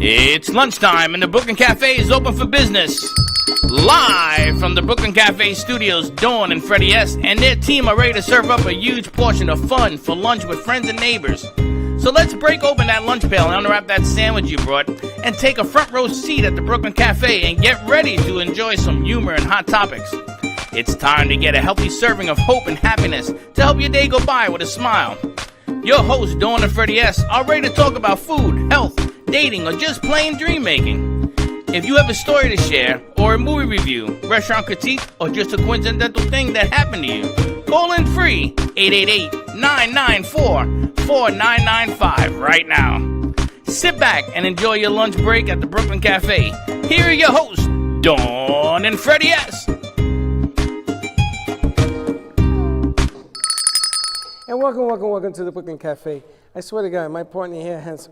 It's lunchtime and the Brooklyn Cafe is open for business. Live from the Brooklyn Cafe studios, Dawn and Freddie S. and their team are ready to serve up a huge portion of fun for lunch with friends and neighbors. So let's break open that lunch pail and unwrap that sandwich you brought and take a front row seat at the Brooklyn Cafe and get ready to enjoy some humor and hot topics. It's time to get a healthy serving of hope and happiness to help your day go by with a smile. Your hosts, Dawn and Freddie S., are ready to talk about food, health, dating, or just plain dream making. If you have a story to share, or a movie review, restaurant critique, or just a coincidental thing that happened to you, call in free 888-994-4995 right now. Sit back and enjoy your lunch break at the Brooklyn Cafe. Here are your hosts, Dawn and Freddie S. And welcome to the Brooklyn Cafe. I swear to God, my partner here has,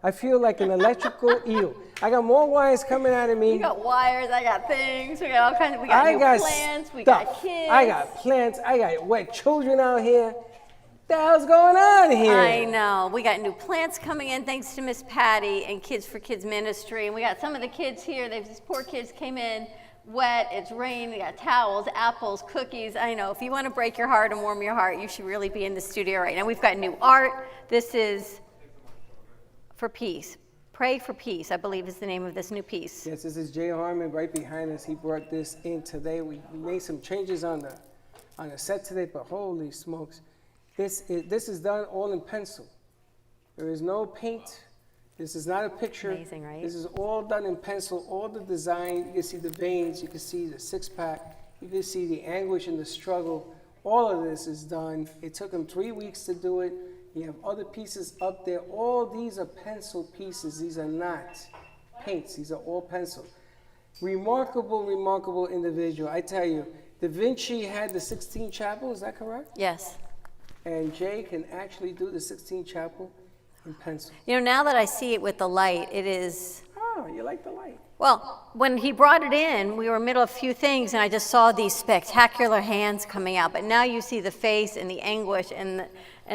I feel like an electrical eel. I got more wires coming out of me. You got wires, I got things, we got all kinds of, we got plants, we got kids. I got plants, I got wet children out here. What the hell's going on here? I know, we got new plants coming in thanks to Miss Patty and Kids for Kids Ministry. And we got some of the kids here, these poor kids came in wet, it's rain, we got towels, apples, cookies. I know, if you want to break your heart and warm your heart, you should really be in the studio right now. We've got new art. This is for peace. Pray for Peace, I believe is the name of this new piece. Yes, this is Jay Harmon right behind us. He brought this in today. We made some changes on the set today, but holy smokes. This is done all in pencil. There is no paint. This is not a picture. Amazing, right? This is all done in pencil, all the design. You can see the veins, you can see the six-pack, you can see the anguish and the struggle. All of this is done. It took him 3 weeks to do it. You have other pieces up there. All these are pencil pieces. These are not paints. These are all pencil. Remarkable individual. I tell you, Da Vinci had the Sistine Chapel, is that correct? Yes. And Jay can actually do the Sistine Chapel in pencil. You know, now that I see it with the light, it is... Oh, you like the light. Well, when he brought it in, we were in the middle of a few things, and I just saw these spectacular hands coming out. But now you see the face and the anguish, and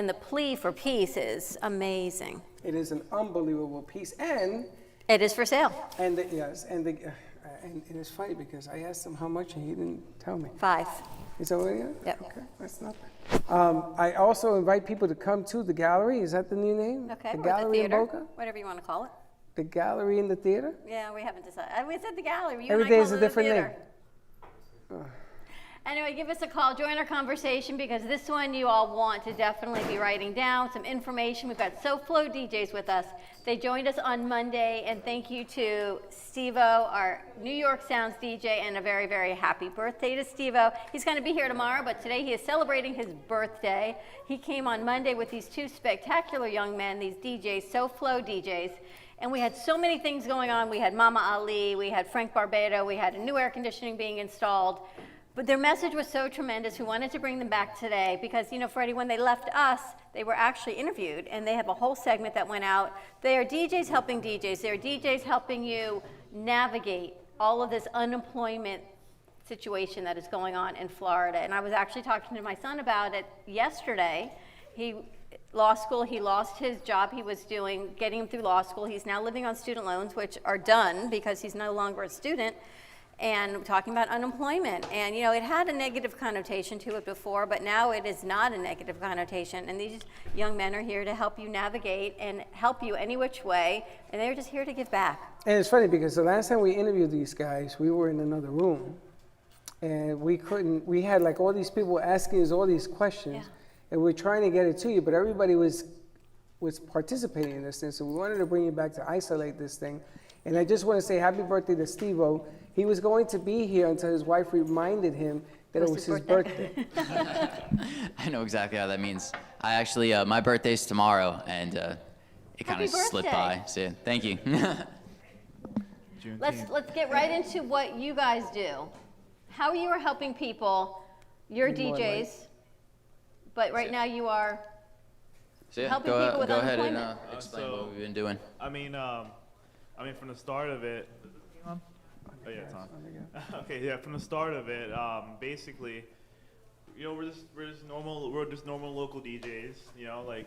the plea for peace is amazing. It is an unbelievable piece, and... It is for sale. And it's funny because I asked him how much, and he didn't tell me. 5. Is that what it is? Yep. Okay, that's not bad. I also invite people to come to the gallery. Is that the new name? Okay, the or gallery the theater, in Boca? whatever you want to call it. The gallery in the theater? Yeah, we haven't decided. We said the gallery. Every day is a different name. Anyway, give us a call. Join our conversation because this one you all want to definitely be writing down some information. We've got SoFlo DJs with us. They joined us on Monday, and thank you to Steve-O, our New York Sounds DJ, and a very, very happy birthday to Steve-O. He's going to be here tomorrow, but today he is celebrating his birthday. He came on Monday with these 2 spectacular young men, these DJs, SoFlo DJs. And we had so many things going on. We had Mama Ali, we had Frank Barbado, we had a new air conditioning being installed. But their message was so tremendous, we wanted to bring them back today because, you know, Freddie, when they left us, they were actually interviewed, and they have a whole segment that went out. They are DJs helping DJs. They're DJs helping you navigate all of this unemployment situation that is going on in Florida. And I was actually talking to my son about it yesterday. Law school, he lost his job he was doing, getting him through law school. He's now living on student loans, which are done because he's no longer a student. And talking about unemployment. And, you know, it had a negative connotation to it before, but now it is not a negative connotation. And these young men are here to help you navigate and help you any which way. And they're just here to give back. And it's funny because the last time we interviewed these guys, we were in another room. And we had like all these people asking us all these questions. Yeah. And we're trying to get it to you, but everybody was participating in this thing. So we wanted to bring you back to isolate this thing. And I just want to say happy birthday to Steve-O. He was going to be here until his wife reminded him that it was his birthday. I know exactly how that means. I actually, my birthday's tomorrow, and it kind of slipped by. So thank you. Let's get right into what you guys do. How you are helping people. You're DJs, but right now you are helping people with unemployment. Go ahead and explain what we've been doing. I mean, from the start of it. Oh yeah, it's on. Okay, yeah, from the start of it, basically, You know, we're just normal local DJs. You know, like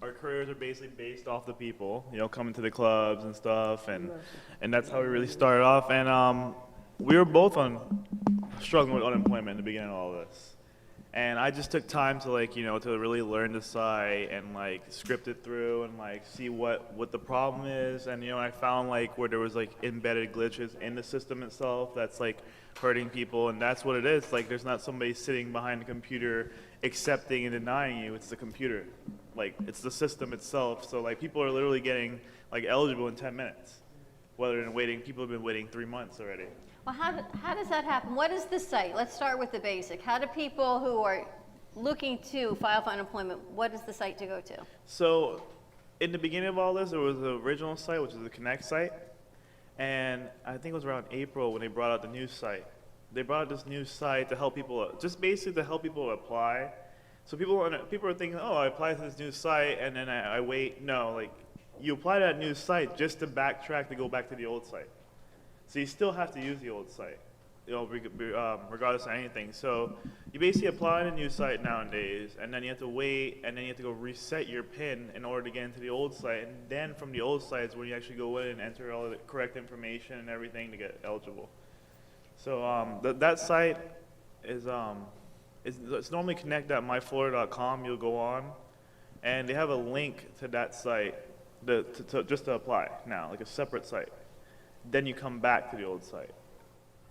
our careers are basically based off the people. You know, coming to the clubs and stuff, and that's how we really started off. And we were both struggling with unemployment in the beginning of all this. And I just took time to to really learn the site and script it through and see what the problem is. And I found where there was embedded glitches in the system itself that's hurting people, and that's what it is. There's not somebody sitting behind the computer accepting and denying you. It's the computer. It's the system itself. So people are literally getting eligible in 10 minutes. Whether they're waiting, people have been waiting 3 months already. Well, how does that happen? What is the site? Let's start with the basic. How do people who are looking to file for unemployment, what is the site to go to? So in the beginning of all this, there was the original site, which is the Connect site. And I think it was around April when they brought out the new site. They brought out this new site to help people, just basically to help people apply. So people are thinking, oh, I applied to this new site and then I wait. No, you apply to that new site just to backtrack to go back to the old site. So you still have to use the old site, regardless of anything. So you basically apply on a new site nowadays, and then you have to wait, and then you have to go reset your PIN in order to get into the old site. And then from the old site is when you actually go in and enter all the correct information and everything to get eligible. So that site is it's normally connect.myflorida.com. You'll go on, and they have a link to that site just to apply now, a separate site. Then you come back to the old site.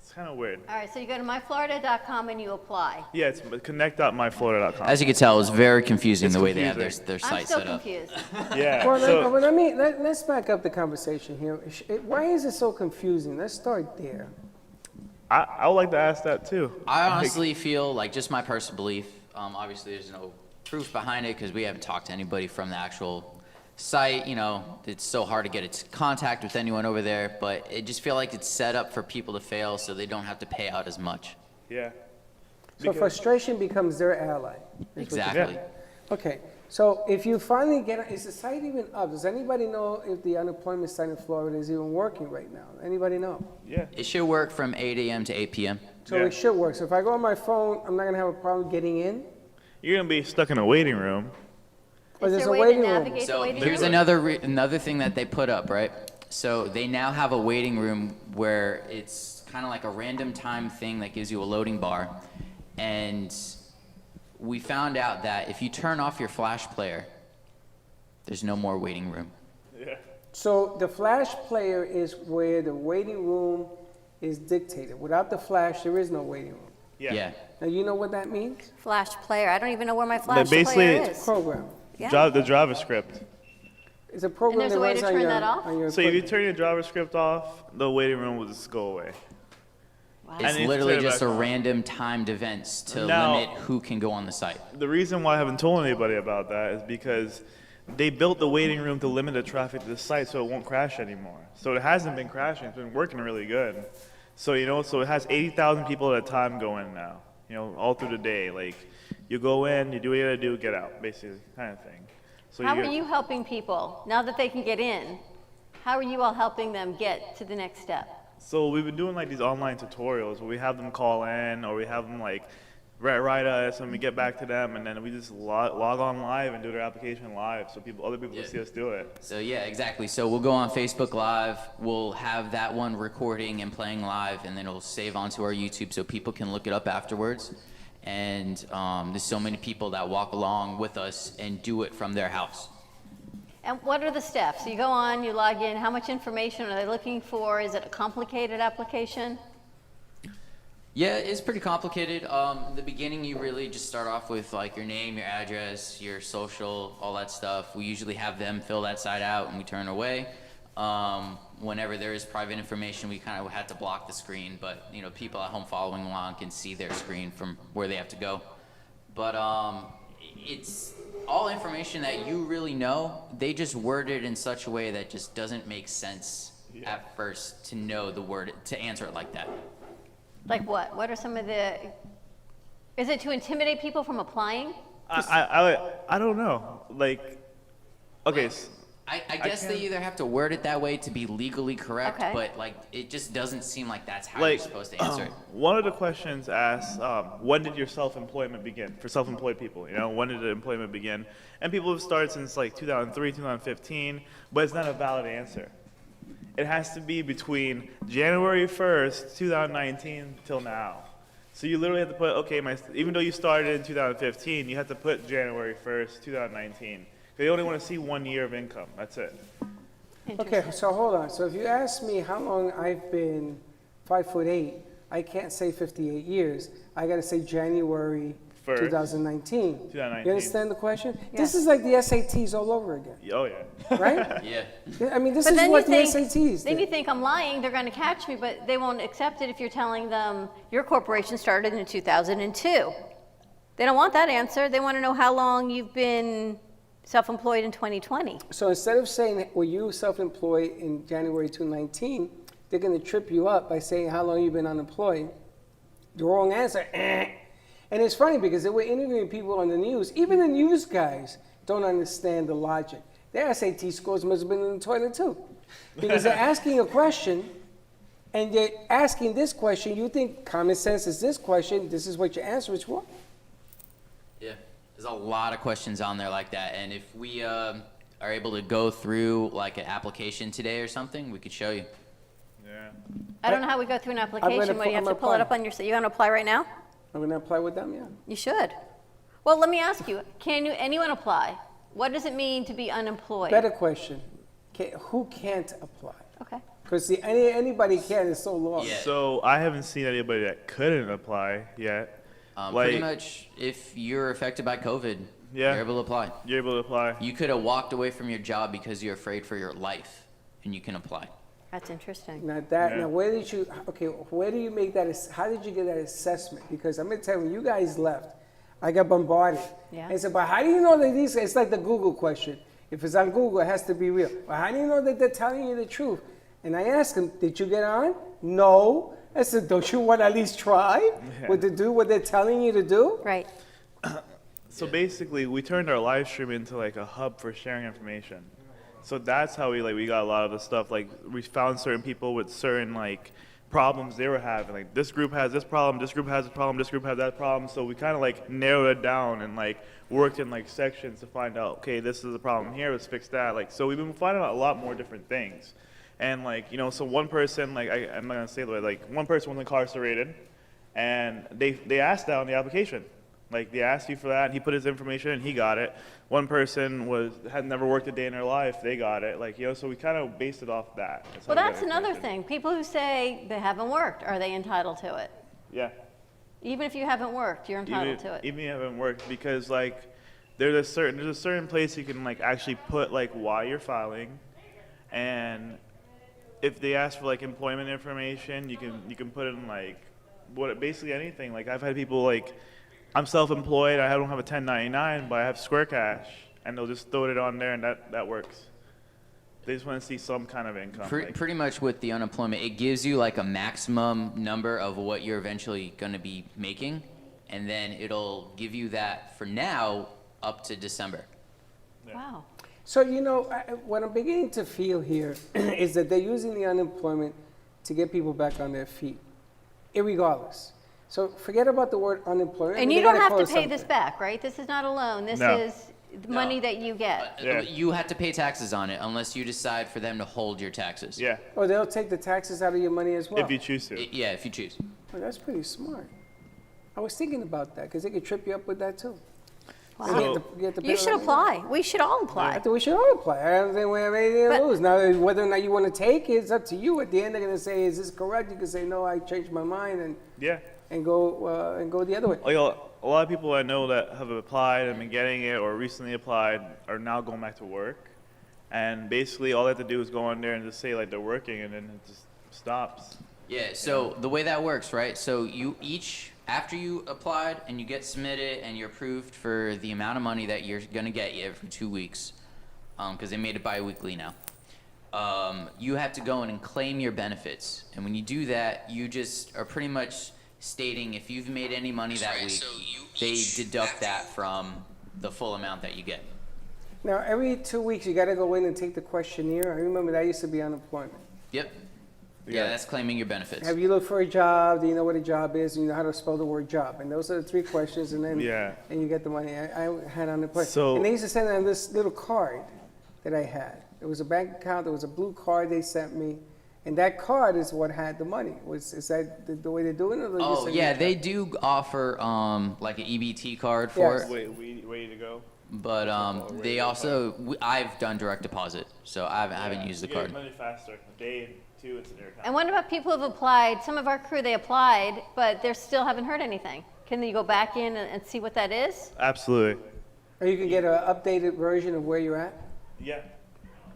It's kind of weird. All right, so you go to myflorida.com and you apply. Yeah, it's connect.myflorida.com. As you can tell, it's very confusing It's the way they have confusing. their I'm site still set up. confused. Yeah. Well, let's back up the conversation here. Why is it so confusing? Let's start there. I would like to ask that too. I honestly feel just my personal belief. Obviously, there's no proof behind it because we haven't talked to anybody from the actual site. It's so hard to get into contact with anyone over there, but I just feel like it's set up for people to fail so they don't have to pay out as much. Yeah. So frustration becomes their ally. is what you're Exactly. saying. Okay, so if you finally is the site even up? Does anybody know if the unemployment site in Florida is even working right now? Anybody know? Yeah. It should work from 8 a.m. to 8 p.m. So Yeah. it should work. So if I go on my phone, I'm not gonna have a problem getting in? You're gonna be stuck in a waiting room. Or Is there's there a a way to waiting room? navigate the So waiting here's room? another thing that they put up, right? So they now have a waiting room where it's kind of like a random time thing that gives you a loading bar. And we found out that if you turn off your flash player, there's no more waiting room. Yeah. So the flash player is where the waiting room is dictated. Without the flash, there is no waiting room. Yeah. Now, you know what that means? Flash player. I don't even know where my flash basically- player is. Program. Yeah. The JavaScript. It's a program there's that a way runs to on turn your, that off? on your So if you equipment. turn your JavaScript off, the waiting room will just go away. Wow. It's need to literally turn it just back a on. random timed events to Now- limit who can go on the site. The reason why I haven't told anybody about that is because they built the waiting room to limit the traffic to the site so it won't crash anymore. So it hasn't been crashing. It's been working really good. So so it has 80,000 people at a time go in now. All through the day. You go in, you do what you gotta do, get out, basically, kind of thing. So How are you helping people, now that they can get in, how are you all helping them get to the next step? So we've been doing these online tutorials where we have them call in or we have them write us and we get back to them and then we just log on live and do their application live so other people can see us do it. So yeah, exactly. So we'll go on Facebook Live. We'll have that one recording and playing live, and then it'll save onto our YouTube so people can look it up afterwards. And there's so many people that walk along with us and do it from their house. And what are the steps? You go on, you log in, how much information are they looking for? Is it a complicated application? Yeah, it's pretty complicated. In the beginning, you really just start off with your name, your address, your social, all that stuff. We usually have them fill that side out and we turn away. Whenever there is private information, we kind of had to block the screen, but people at home following along can see their screen from where they have to go. But it's all information that you really know. They just word it in such a way that just doesn't make sense at first to know the word, to answer it like that. Like what? What are some of the, is it to intimidate people from applying? I don't know. Okay, I guess they either have to word it that way to be legally correct, Okay. but like it just doesn't seem like that's how Like, you're supposed to answer it. One of the questions asks, when did your self-employment begin? For self-employed people, you know, when did the employment begin? And people have started since like 2003, 2015, but it's not a valid answer. It has to be between January 1st, 2019 till now. So you literally have to put, okay, even though you started in 2015, you have to put January 1st, 2019. They only want to see 1 year of income. That's it. Okay, so hold on. So if you ask me how long I've been 5'8", I can't say 58 years. I got to say January First. 2019. 2019. You understand the question? Yes. This is like the SATs all over again, Oh, yeah. right? Yeah. I mean, this But is then what you the think, SATs then you did. think I'm lying, they're going to catch me, but they won't accept it if you're telling them your corporation started in 2002. They don't want that answer. They want to know how long you've been self-employed in 2020. So instead of saying, were you self-employed in January 2019, they're going to trip you up by saying how long you've been unemployed. The wrong answer. And it's funny because they were interviewing people on the news. Even the news guys don't understand the logic. Their SAT scores must have been in the toilet too. Because they're asking a question, and they're asking this question. You think common sense is this question. This is what your answer is for. Yeah, there's a lot of questions on there like that, and if we are able to go through like an application today or something, we could show you. Yeah. I don't know how we go through an application. What do you have I'm to pull it gonna up on your? You want to apply right now? I'm going to apply with them, yeah. You should. Well, let me ask you: can anyone apply? What does it mean to be unemployed? Better question. Who can't apply? Okay. Because anybody can is so long. Yeah. So I haven't seen anybody that couldn't apply yet. Pretty much, if you're affected by COVID, Yeah. you're able to apply. You're able to apply. You could have walked away from your job because you're afraid for your life, and you can apply. That's interesting. Now Yeah. where did you, okay, where do you make that, how did you get that assessment? Because I'm gonna tell you, when you guys left, I got bombarded. Yeah. I said, but how do you know that these, it's like the Google question. If it's on Google, it has to be real. But how do you know that they're telling you the truth? And I asked him, did you get on? No. I said, don't you want to at least try what to do, what they're telling you to do? Right. So basically, we turned our live stream into like a hub for sharing information. So that's how we got a lot of the stuff. Like we found certain people with certain like problems they were having. Like this group has this problem, this group has a problem, this group has that problem. So we kind of like narrowed it down and like worked in like sections to find out, okay, this is a problem here, let's fix that. Like so we've been finding out a lot more different things. And like, you know, so one person, like I'm not gonna say the way, like one person was incarcerated, and they asked that on the application. Like they asked you for that, and he put his information in, he got it. One person had never worked a day in their life, they got it. Like, you know, so we kind of based it off that. That's Well, how we that's got another information. thing. People who say they haven't worked, are they entitled to it? Yeah. Even if you haven't worked, you're entitled to it. Even if you haven't worked, because like there's a certain place you can like actually put like why you're filing, and if they ask for like employment information, you can put in like basically anything. Like I've had people like, I'm self-employed, I don't have a 1099, but I have Square Cash, and they'll just throw it on there, and that works. They just want to see some kind of income. like- Pretty much with the unemployment, it gives you like a maximum number of what you're eventually going to be making, and then it'll give you that for now up to December. Wow. So, you know, what I'm beginning to feel here is that they're using the unemployment to get people back on their feet, irregardless. So forget about the word unemployment. And They you don't gotta have call to it pay this something. back, right? This is not a loan. This No. is the money that you get. Yeah. You have to pay taxes on it unless you decide for them to hold your taxes. Yeah, Oh, they'll take the taxes out of your money as well. if you choose to. Yeah, if you choose. Oh, that's pretty smart. I was thinking about that because they could trip you up with that too. Wow. So- You have to pay You it should right apply. We should all I apply. think we should all apply. I don't think we have anything But- to lose. Now, whether or not you want to take it, it's up to you. At the end, they're going to say, is this correct? You can say, no, I changed my mind Yeah. and go the other way. Like a lot of people I know that have applied and been getting it or recently applied are now going back to work. And basically all they have to do is go on there and just say like they're working, and then it just stops. Yeah, so the way that works, right? So you each, after you applied and you get submitted and you're approved for the amount of money that you're gonna get every 2 weeks, because they made it bi-weekly now, you have to go in and claim your benefits. And when you do that, you just are pretty much stating if you've made any money that week, they deduct that from the full amount that you get. Now, every 2 weeks, you got to go in and take the questionnaire. I remember that used to be unemployment. Yep. Yeah. Yeah, that's claiming your benefits. Have you looked for a job? Do you know what a job is? Do you know how to spell the word job? And those are the 3 questions, and then and you get the money. I had unemployment. So- And they used to send out this little card that I had. It was a bank account. There was a blue card they sent me. And that card is what had the money. Is that the way they do it? Or they just Oh, send yeah, you- they do offer like an EBT card for Yes. it. Wait, we ready to go? But they also, I've done direct deposit, so I haven't used the You get card. money faster. A day, 2, it's in your account. And what about people who've applied? Some of our crew, they applied, but they still haven't heard anything. Can you go back in and see what that is? Absolutely. Or you can get an updated version of where you're at. Yeah.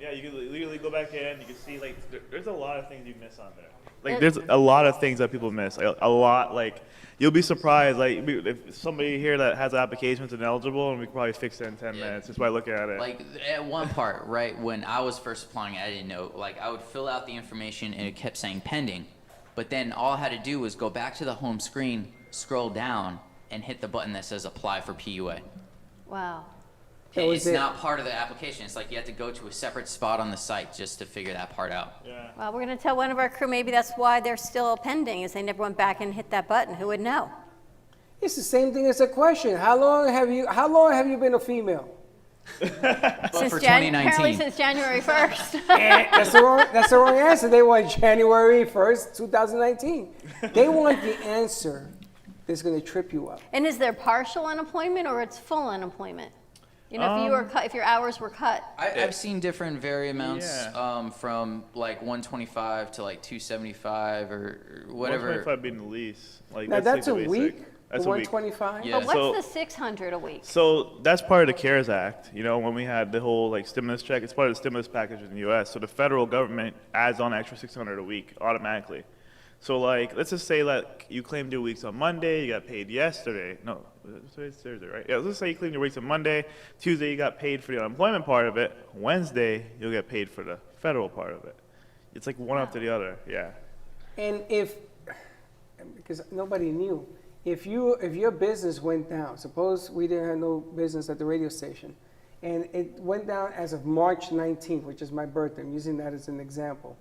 Yeah, you can literally go back in. You can see like there's a lot of things you miss on there. Like And- there's a lot of things that people miss. A lot. Like you'll be surprised. Like if somebody here that has an application is ineligible, and we can probably fix it in 10 Yeah. minutes just by looking at it. Like at one part, right, when I was first applying, I didn't know. Like I would fill out the information and it kept saying pending, but then all I had to do was go back to the home screen, scroll down, and hit the button that says apply for PUA. Wow. That was It's it. not part of the application. It's like you have to go to a separate spot on the site just to figure that part out. Yeah. Well, we're going to tell one of our crew maybe that's why they're still pending, is they never went back and hit that button. Who would know? It's the same thing as a question. How long have you been a female? But for Apparently 2019, since January 1st. That's the wrong answer. They want January 1st, 2019. They want the answer that's going to trip you up. And is there partial unemployment or it's full unemployment? You know, if you were cut, if your hours were cut. I've seen different vary amounts Yeah. from like 125 to like 275 or whatever. 125 being the least. Like Now, that's a like the basic. week? That's The a week. 125? Yeah. But what's So- the 600 a week? So that's part of the CARES Act. You know, when we had the whole like stimulus check, it's part of the stimulus package in the U.S. So the federal government adds on an extra 600 a week automatically. So like, let's just say like you claimed your weeks on Monday, you got paid yesterday. No, today's Thursday, right? Yeah, let's say you claimed your weeks on Monday. Tuesday you got paid for the unemployment part of it. Wednesday you'll get paid for the federal part of it. It's like one after the other. Yeah. And because nobody knew, if your business went down, suppose we didn't have no business at the radio station, and it went down as of March 19th, which is my birthday, I'm using that as an example,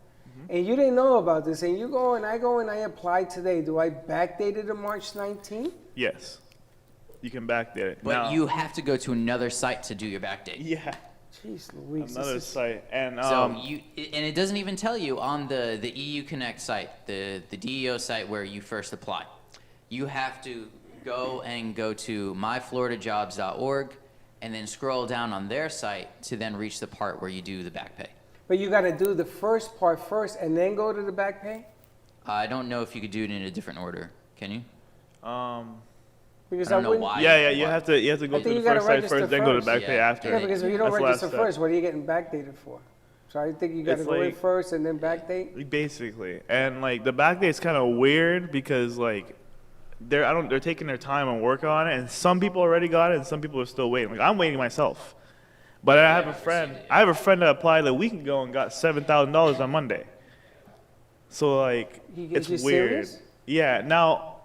and you didn't know about this, and you go and I apply today, do I backdate it to March 19th? Yes. You can backdate it. But Now- you have to go to another site to do your backdate. Yeah. Jeez Louise. Another this is- site. And So and it doesn't even tell you on the EU Connect site, the DEO site where you first apply. You have to go to myfloridajobs.org and then scroll down on their site to then reach the part where you do the back pay. But you got to do the first part first and then go to the back pay? I don't know if you could do it in a different order. Can you? Because I don't know wouldn't- why. yeah, you have to go I to think the you gotta first site register first, then go to first. back pay Yeah. after. Yeah, because if you don't That's the last register step. first, what are you getting backdated for? So I think you got to It's go in like- first and then backdate? Basically, and like the back day is kind of weird because like they're taking their time and work on it, and some people already got it, and some people are still waiting. Like I'm waiting myself, but I have a friend. I have a friend that applied a week ago and got $7,000 on Monday. So like it's You weird. serious? Yeah. Now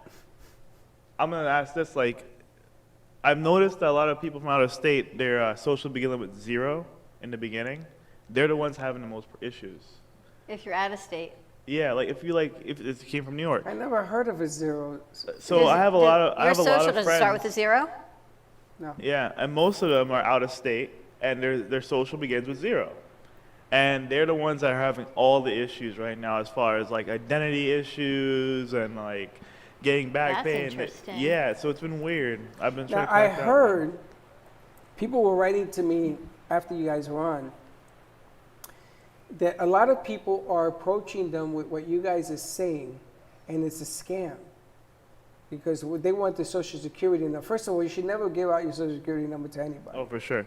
I'm gonna ask this. Like I've noticed that a lot of people from out of state, their social beginning with 0 in the beginning. They're the ones having the most issues. If you're out of state. Yeah, like if it came from New York. I never heard of a zero. So I have a lot of Your social friends. does it start with a 0? No. Yeah, and most of them are out of state, and their social begins with 0, and they're the ones that are having all the issues right now as far as like identity issues and like getting back That's pay. interesting. Yeah, so it's been weird. I've been trying Now, to I crack down. heard people were writing to me after you guys were on that a lot of people are approaching them with what you guys are saying, and it's a scam. Because they want the Social Security number. First of all, you should never give out your Social Security number to anybody. Oh, for sure.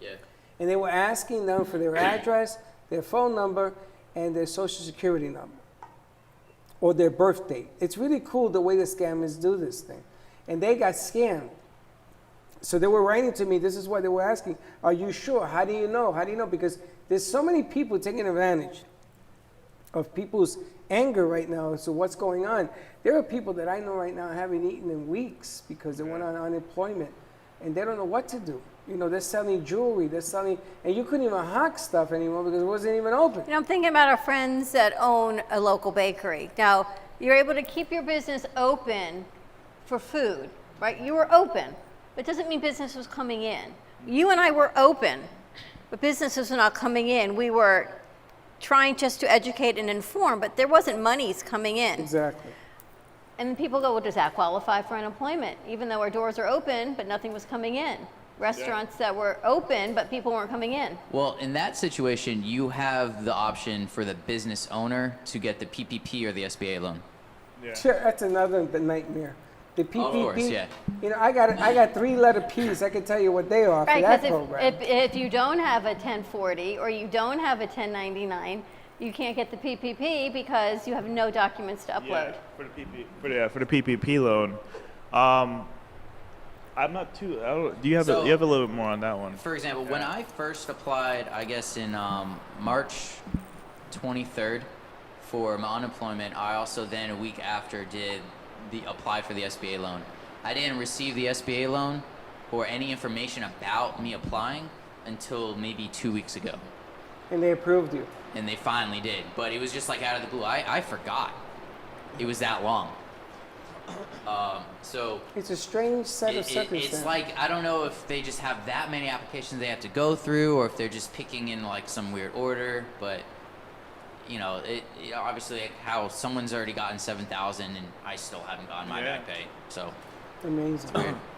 Yeah. And they were asking them for their address, their phone number, and their Social Security number, or their birth date. It's really cool the way the scammers do this thing. And they got scammed. So they were writing to me, this is what they were asking, are you sure? How do you know? How do you know? Because there's so many people taking advantage of people's anger right now as to what's going on. There are people that I know right now haven't eaten in weeks because they went on unemployment, and they don't know what to do. You know, they're selling jewelry, they're selling, and you couldn't even hawk stuff anymore because it wasn't even open. You know, I'm thinking about our friends that own a local bakery. Now, you're able to keep your business open for food, right? You were open, but it doesn't mean business was coming in. You and I were open, but businesses were not coming in. We were trying just to educate and inform, but there wasn't monies coming in. Exactly. And people go, well, does that qualify for unemployment? Even though our doors are open, but nothing was coming in. Restaurants that were open, but people weren't coming in. Well, in that situation, you have the option for the business owner to get the PPP or the SBA loan. Yeah. Sure, that's another nightmare. The PPP, Of course, yeah. you know, I got 3-letter P's. I can tell you what they are Right, for that because program. if you don't have a 1040 or you don't have a 1099, you can't get the PPP because you have no documents to upload. Yeah, for the PPP loan. I'm not too. Do you have So- you have a little bit more on that one? For example, when I first applied, I guess in March 23rd for my unemployment, I also then a week after did apply for the SBA loan. I didn't receive the SBA loan or any information about me applying until maybe 2 weeks ago. And they approved you. And they finally did. But it was just like out of the blue. I forgot. It was that long. So It's a strange set of circumstances. it's like, I don't know if they just have that many applications they have to go through or if they're just picking in like some weird order. But, you know, obviously like how someone's already gotten 7,000 and I still haven't gotten my Yeah. back pay. So, Amazing.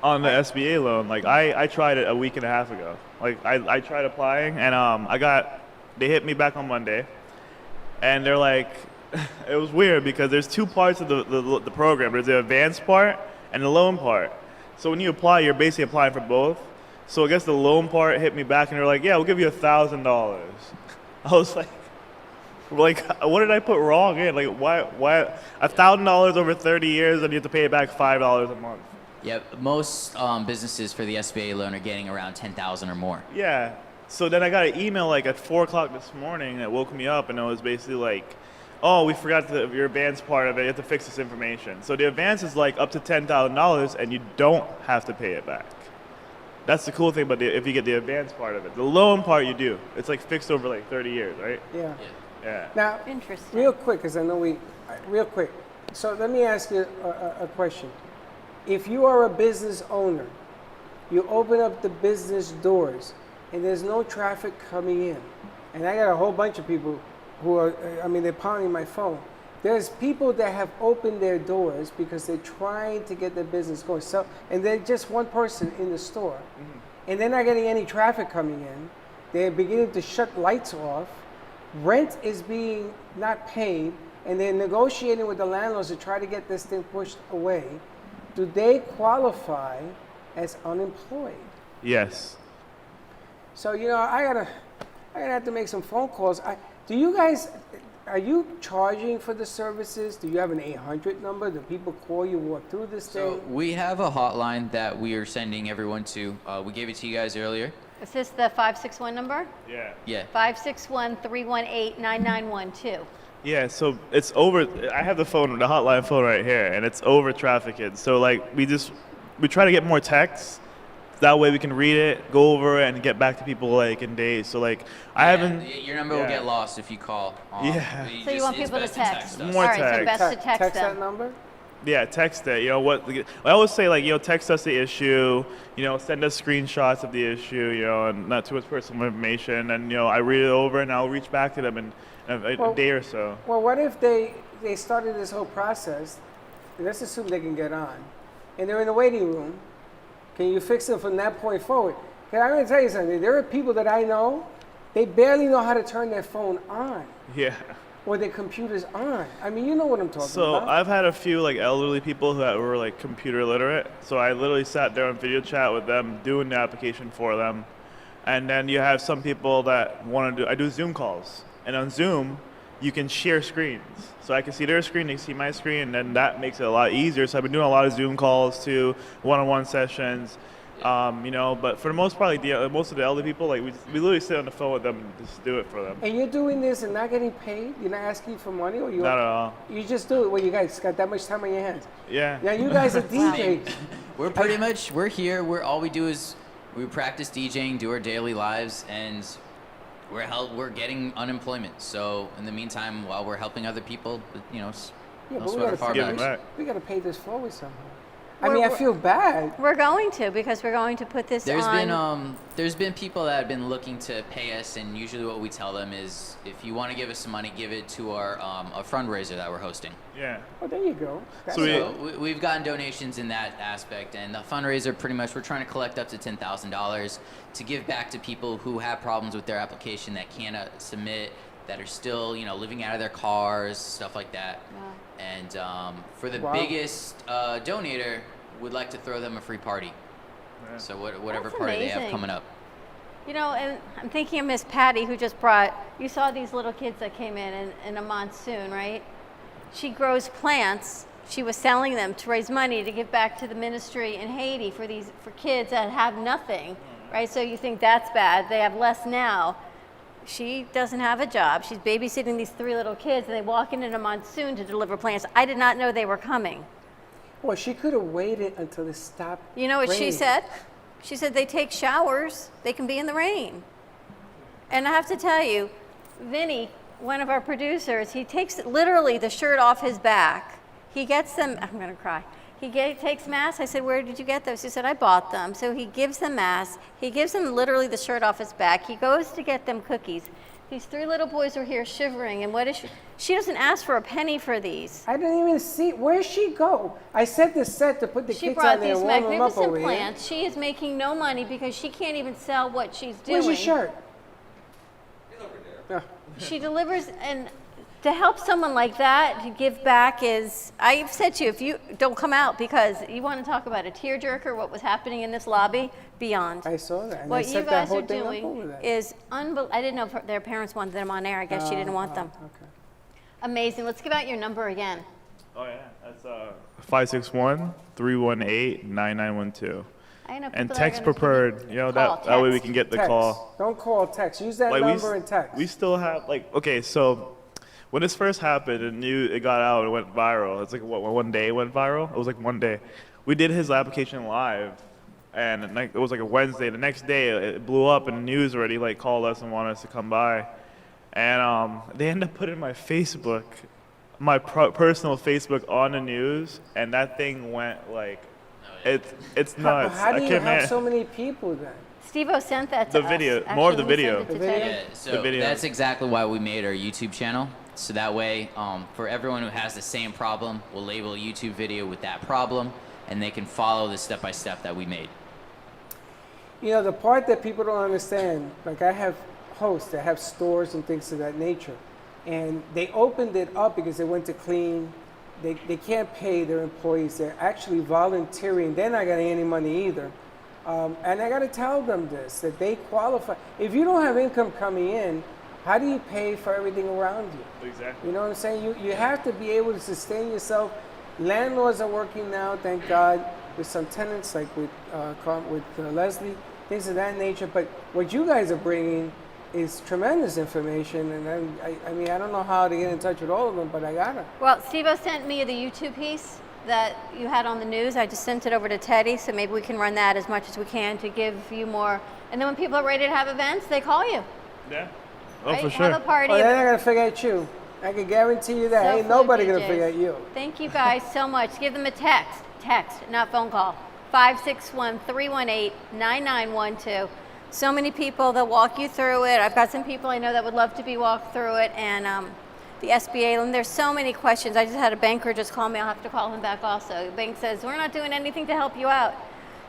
On the SBA loan, like I tried it a week and a half ago. Like I tried applying and they hit me back on Monday, and they're like, it was weird because there's two parts of the program. There's the advanced part and the loan part. So when you apply, you're basically applying for both. So I guess the loan part hit me back and they're like, yeah, we'll give you $1,000. I was like, what did I put wrong in? Like, why $1,000 over 30 years and you have to pay it back $5 a month? yeah, most businesses for the SBA loan are getting around 10,000 or more. Yeah. So then I got an email like at 4 o'clock this morning that woke me up, and it was basically like, oh, we forgot your advance part of it. You have to fix this information. So the advance is like up to $10,000, and you don't have to pay it back. That's the cool thing about if you get the advance part of it. The loan part you do. It's like fixed over like 30 years, right? Yeah. Yeah. Now, Interesting. real quick, because I know real quick. So let me ask you a question. If you are a business owner, you open up the business doors, and there's no traffic coming in, and I got a whole bunch of people who are, they're pounding my phone. There's people that have opened their doors because they're trying to get their business going. So, and they're just one person in the store, and they're not getting any traffic coming in. They're beginning to shut lights off. Rent is being not paid, and they're negotiating with the landlords to try to get this thing pushed away. Do they qualify as unemployed? Yes. So I'm gonna have to make some phone calls. Are you charging for the services? Do you have an 800 number? Do people call you, walk through this So thing? we have a hotline that we are sending everyone to. We gave it to you guys earlier. Is this the 561 number? Yeah. Yeah. 561-318-9912. Yeah, so it's over. I have the hotline phone right here, and it's over trafficked. So like we try to get more texts. That way we can read it, go over it, and get back to people like in days. So like I haven't. Your number will get lost if you call. Yeah. So you want people to text? us. More All right, so text. best to text that them. number? Yeah, text it. You know what? I always say like text us the issue. Send us screenshots of the issue. And not too much personal information. And I read it over and I'll reach back to them in a day or so. Well, what if they started this whole process, and let's assume they can get on, and they're in the waiting room. Can you fix it from that point forward? Because I'm going to tell you something. There are people that I know, they barely know how to turn their phone on Yeah. or their computers on. I mean, you know what I'm talking So about. I've had a few like elderly people that were like computer literate. So I literally sat there on video chat with them, doing the application for them. And then you have some people that want to I do Zoom calls. And on Zoom, you can share screens. So I can see their screen, they can see my screen, and then that makes it a lot easier. So I've been doing a lot of Zoom calls too, one-on-one sessions. But for the most part, like most of the elderly people, like we literally sit on the phone with them and just do it for them. And you're doing this and not getting paid? You're not asking for money? Or Not at all. You just do it? Well, you guys got that much time on your hands. Yeah. Now, you guys are DJs. We're here. All we do is We practice DJing, do our daily lives, and we're getting unemployment. So in the meantime, while we're helping other people, Yeah, no but sweat off our Give 'em backs. back. we got to pay this forward somehow. I mean, I feel bad. We're going to, because we're going to put this on. There's been people that have been looking to pay us, and usually what we tell them is, if you want to give us some money, give it to our a fundraiser that we're hosting. Yeah. Oh, there you go. That's So all. So we've gotten donations in that aspect, and the fundraiser, pretty much, we're trying to collect up to $10,000 to give back to people who have problems with their application that can't submit, that are still, living out of their cars, stuff like that. And for the Wow. biggest donator, we'd like to throw them a free party. Yeah. So whatever That's party they have amazing. coming up. And I'm thinking of Miss Patty, who just brought, you saw these little kids that came in a monsoon, right? She grows plants. She was selling them to raise money to give back to the ministry in Haiti for kids that have nothing, right? So you think that's bad. They have less now. She doesn't have a job. She's babysitting these 3 little kids, and they walk in a monsoon to deliver plants. I did not know they were coming. Well, she could have waited until it stopped. You know what she raining. said? She said they take showers, they can be in the rain. And I have to tell you, Vinny, one of our producers, he takes literally the shirt off his back. He gets them, I'm gonna cry. Takes masks. I said, where did you get those? He said, I bought them. So he gives them masks. He gives them literally the shirt off his back. He goes to get them cookies. These 3 little boys are here shivering, and what is she? She doesn't ask for a penny for these. I didn't even see. Where'd she go? I set the set to put the She kids brought on there these and warm them up magnificent over here. plants. She is making no money because she can't even sell what she's doing. Where's your shirt? She delivers, and to help someone like that, to give back is, I've said to you, if you don't come out, because you want to talk about a tearjerker, what was happening in this lobby, beyond. I saw that. And What I you set that guys whole are thing up over doing there. is unbelievable. I didn't know if their parents wanted them on air. I guess she didn't want them. Okay. Amazing. Let's give out your number again. Oh yeah. That's 561-318-9912. I know And people that are text gonna preferred. Call, that way we text. can get the Text. call. Don't call, text. Use that Like number and text. we still have okay. So when this first happened, it got out. It went viral. It's like what, one day it went viral. It was like one day. We did his application live, and it was like a Wednesday. The next day it blew up, and the news already like called us and wanted us to come by. And they ended up putting my Facebook, my personal Facebook, on the news, and that thing went like, it's nuts. How do I you can't have man. so many people then? Steve-O sent that to The us. video- more of the Actually, we video. sent it to The video? Teddy. Yeah, so The video. that's exactly why we made our YouTube channel. So that way, for everyone who has the same problem, we'll label a YouTube video with that problem, and they can follow the step-by-step that we made. You know, the part that people don't understand, like I have hosts that have stores and things of that nature, and they opened it up because they went to clean. They can't pay their employees. They're actually volunteering. They're not getting any money either. And I got to tell them this, that they qualify. If you don't have income coming in, how do you pay for everything around you? Exactly. You know what I'm saying? You have to be able to sustain yourself. Landlords are working now, thank God, with some tenants like with Leslie, things of that nature. But what you guys are bringing is tremendous information, and I mean, I don't know how to get in touch with all of them, but I gotta. Well, Steve-O sent me the YouTube piece that you had on the news. I just sent it over to Teddy, so maybe we can run that as much as we can to give you more. And then when people are ready to have events, they call you. Yeah. Oh, Right? for sure. Have a party. Oh, they're not gonna forget you. I can guarantee you that. So Ain't nobody Flo gonna DJs. forget you. Thank you guys so much. Give them a text, not phone call. 561-318-9912. So many people that walk you through it. I've got some people I know that would love to be walked through it, and the SBA loan. There's so many questions. I just had a banker just call me. I'll have to call him back also. The bank says, we're not doing anything to help you out.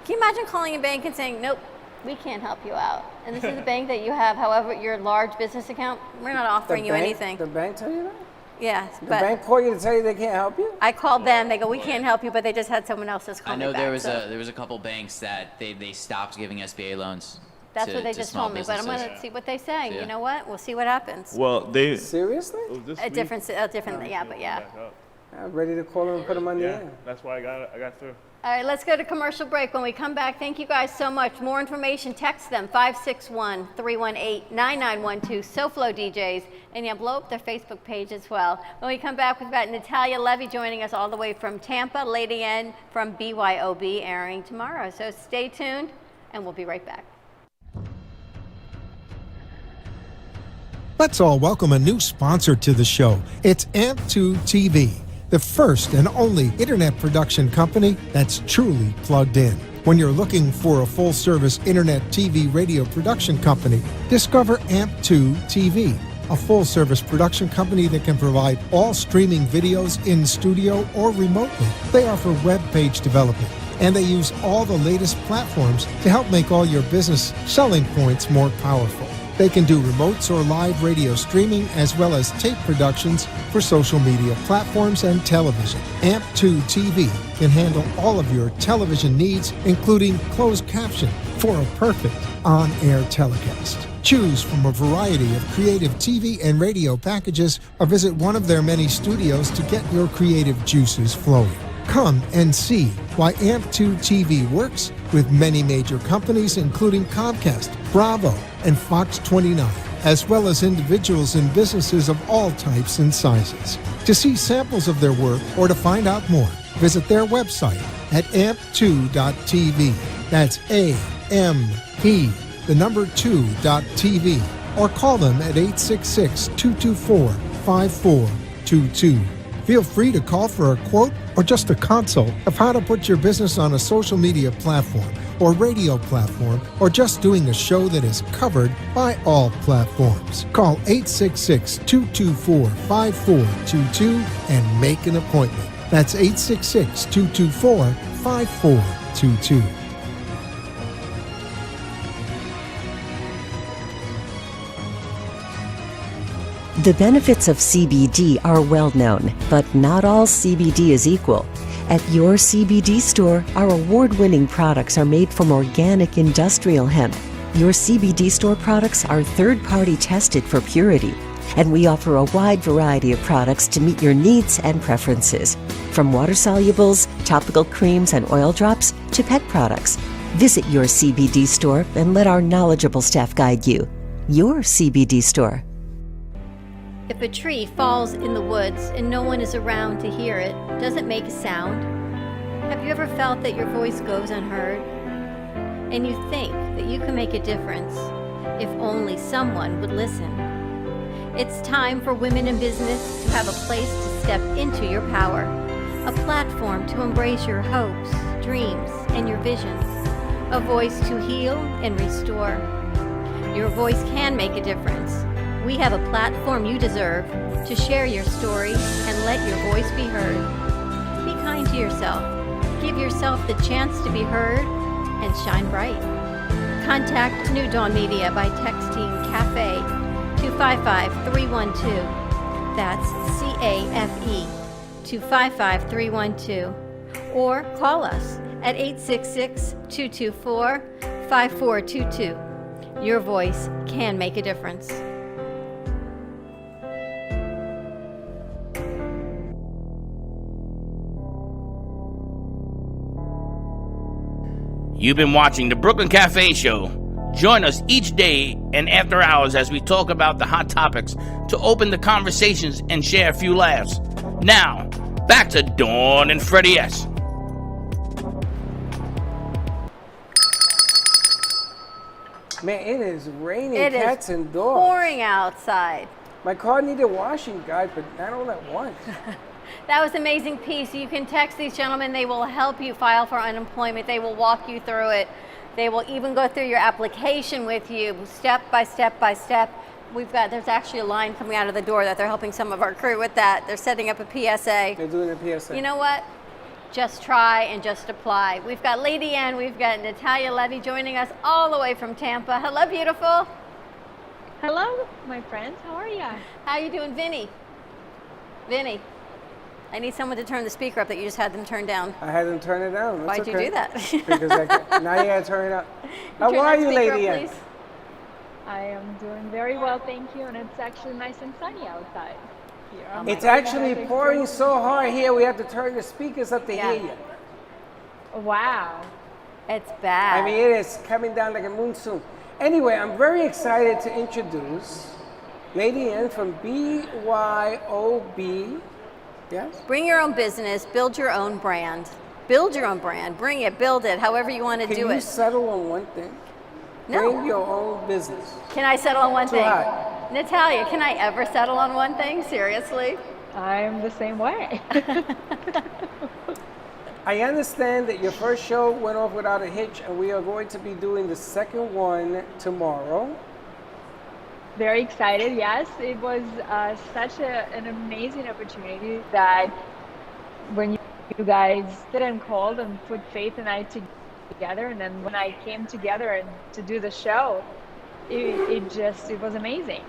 Can you imagine calling a bank and saying, nope, we can't help you out? And this is the bank that you have, however, your large business account, we're not offering you anything. The bank tell you that? Yes, The but bank call you to tell you they can't help you? I called them. They go, we can't help you, but they just had someone else just call I me know back. there was so a couple banks that they stopped giving SBA loans. that's to, what they to just small told me. But I'm businesses. going to see what they say. Yeah. You know what? We'll see what happens. Well, they. Seriously? This A week- different, yeah, but yeah. Back up. I'm ready to call them and put them on the Yeah, air. that's why I got through. All right, let's go to commercial break. When we come back, thank you guys so much. More information, text them, 561-318-9912, SoFlo DJs, and yeah, blow up their Facebook page as well. When we come back, we've got Natalia Levy joining us all the way from Tampa, Lady N from BYOB airing tomorrow. So stay tuned. and we'll be right back. Let's all welcome a new sponsor to the show. It's AMP2 TV, the first and only internet production company that's truly plugged in. When you're looking for a full-service internet TV radio production company, discover AMP2 TV, a full-service production company that can provide all streaming videos in studio or remotely. They offer web page development, and they use all the latest platforms to help make all your business selling points more powerful. They can do remotes or live radio streaming as well as tape productions for social media platforms and television. AMP2 TV can handle all of your television needs, including closed caption for a perfect on-air telecast. Choose from a variety of creative TV and radio packages or visit one of their many studios to get your creative juices flowing. Come and see why AMP2 TV works with many major companies, including Comcast, Bravo, and Fox 29, as well as individuals and businesses of all types and sizes. To see samples of their work or to find out more, visit their website at amp2.tv. That's A-M-P, the number 2.tv, or call them at 866-224-5422. Feel free to call for a quote or just a consult of how to put your business on a social media platform or radio platform, or just doing a show that is covered by all platforms. Call 866-224-5422 and make an appointment. That's 866-224-5422. The benefits of CBD are well known, but not all CBD is equal. At your CBD store, our award-winning products are made from organic industrial hemp. Your CBD store products are third-party tested for purity, and we offer a wide variety of products to meet your needs and preferences. From water solubles, topical creams, and oil drops to pet products. Visit your CBD store and let our knowledgeable staff guide you. Your CBD store. If a tree falls in the woods and no one is around to hear it, does it make a sound? Have you ever felt that your voice goes unheard? And you think that you can make a difference if only someone would listen? It's time for women in business to have a place to step into your power, a platform to embrace your hopes, dreams, and your visions, a voice to heal and restore. Your voice can make a difference. We have a platform you deserve to share your story and let your voice be heard. Be kind to yourself. Give yourself the chance to be heard and shine bright. Contact New Dawn Media by texting CAFE to 55312. That's CAFE to 55312. Or call us at 866-224-5422. Your voice can make a difference. You've been watching the Brooklyn Cafe Show. Join us each day and after hours as we talk about the hot topics to open the conversations and share a few laughs. Now, back to Dawn and Freddie S. Man, it is raining It cats is and dogs. pouring outside. My car needed washing, guys, but not all at once. That was an amazing piece. You can text these gentlemen. They will help you file for unemployment. They will walk you through it. They will even go through your application with you step by step by step. There's actually a line coming out of the door that they're helping some of our crew with that. They're setting up a PSA. They're doing a PSA. You know what? Just try and just apply. We've got Lady Ann, we've got Natalia Levy joining us all the way from Tampa. Hello, beautiful. Hello, my friends. How are ya? How you doing, Vinny? Vinny, I need someone to turn the speaker up that you just had them turn down. I had them turn it down. That's Why'd you do that? Because now you gotta turn it up. How Turn are that you, speaker Lady up, Ann? please. I am doing very well, thank you, and it's actually nice and sunny outside. Here. It's actually pouring so hard here, we have to turn the speakers up to hear you. Wow. It's bad. I mean, it is coming down like a monsoon. Anyway, I'm very excited to introduce Lady Ann from BYOB. Yes? Bring your own business, build your own brand. Build your own brand. Bring it, build it, however you want to Can do you it. settle on one thing? No. Bring your own business. Can I settle on one Too thing? high. Natalia, can I ever settle on one thing? Seriously? I'm the same way. I understand that your first show went off without a hitch, and we are going to be doing the second one tomorrow. Very excited. Yes, it was such an amazing opportunity that when you guys did and called and put Faith and I together, and then when I came together and to do the show, it was amazing.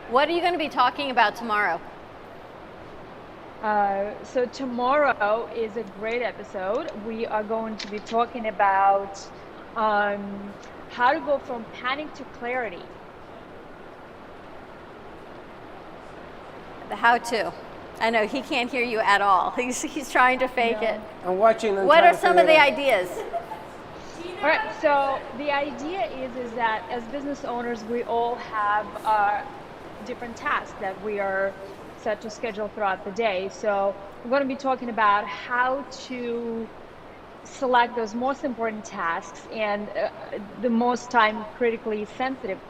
What are you going to be talking about tomorrow? So tomorrow is a great episode. We are going to be talking about how to go from panic to clarity. The how-to. I know he can't hear you at all. He's trying to fake it. I'm watching. And What trying are to some figure of the it out. ideas? All right, so the idea is that as business owners, we all have different tasks that we are set to schedule throughout the day. So we're going to be talking about how to select those most important tasks and the most time-critically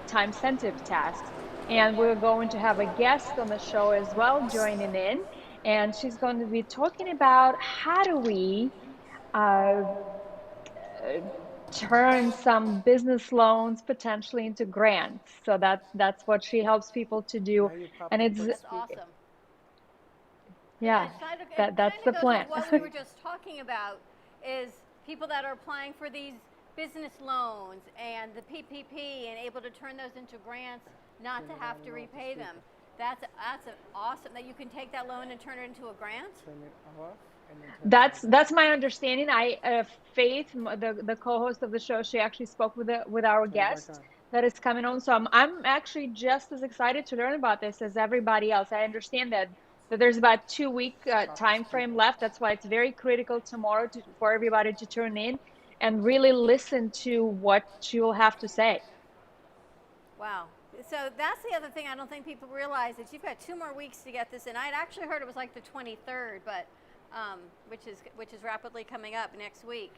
time-sensitive tasks. And we're going to have a guest on the show as well joining in, and she's going to be talking about how do we turn some business loans potentially into grants. So that's what she helps people to do, and it's That's awesome. yeah, that's the plan. What we were just talking about is people that are applying for these business loans and the PPP and able to turn those into grants, not to have to repay them. That's an awesome that you can take that loan and turn it into a grant. Turn it off and then turn That's my understanding. Faith, the co-host of the show, she actually spoke with our guest that is coming on. So I'm actually just as excited to learn about this as everybody else. I understand that there's about 2-week time frame left. That's why it's very critical tomorrow for everybody to tune in and really listen to what she will have to say. Wow. So that's the other thing I don't think people realize is you've got 2 more weeks to get this in. I'd actually heard it was like the 23rd, but which is rapidly coming up next week,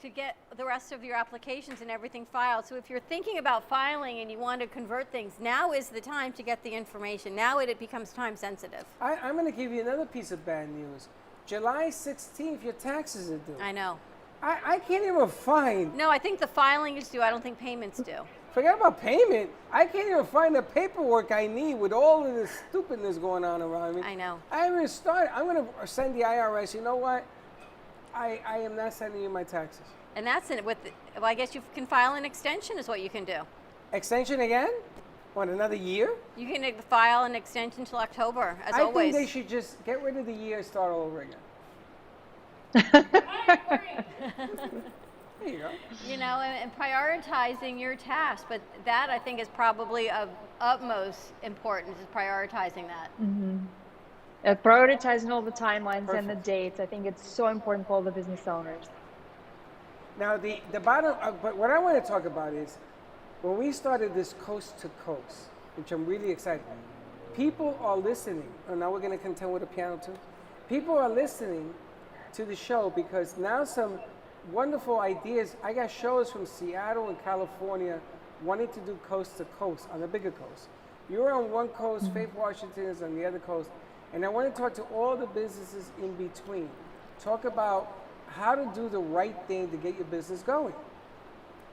to get the rest of your applications and everything filed. So if you're thinking about filing and you want to convert things, now is the time to get the information. Now it becomes time sensitive. I'm going to give you another piece of bad news. July 16th, your taxes are due. I know. I can't even find. No, I think the filing is due. I don't think payment's due. Forget about payment. I can't even find the paperwork I need with all of this stupidness going on around me. I know. I haven't even started. I'm going to send the IRS. You know what? I am not sending you my taxes. And that's it. Well, I guess you can file an extension is what you can do. Extension again? What, another year? You can file an extension till October, as I always. think they should just get rid of the year and start all over again. There you go. You know, and prioritizing your tasks, but that I think is probably of utmost importance, is prioritizing that. Prioritizing all the timelines and the dates. I think it's so important for all the business owners. Now, the bottom, but what I want to talk about is when we started this Coast to Coast, which I'm really excited about, people are listening. Oh, now we're going to contend with a piano too. People are listening to the show because now some wonderful ideas. I got shows from Seattle and California wanting to do Coast to Coast on the bigger coast. You're on one coast, Faith Washington is on the other coast, and I want to talk to all the businesses in between. Talk about how to do the right thing to get your business going.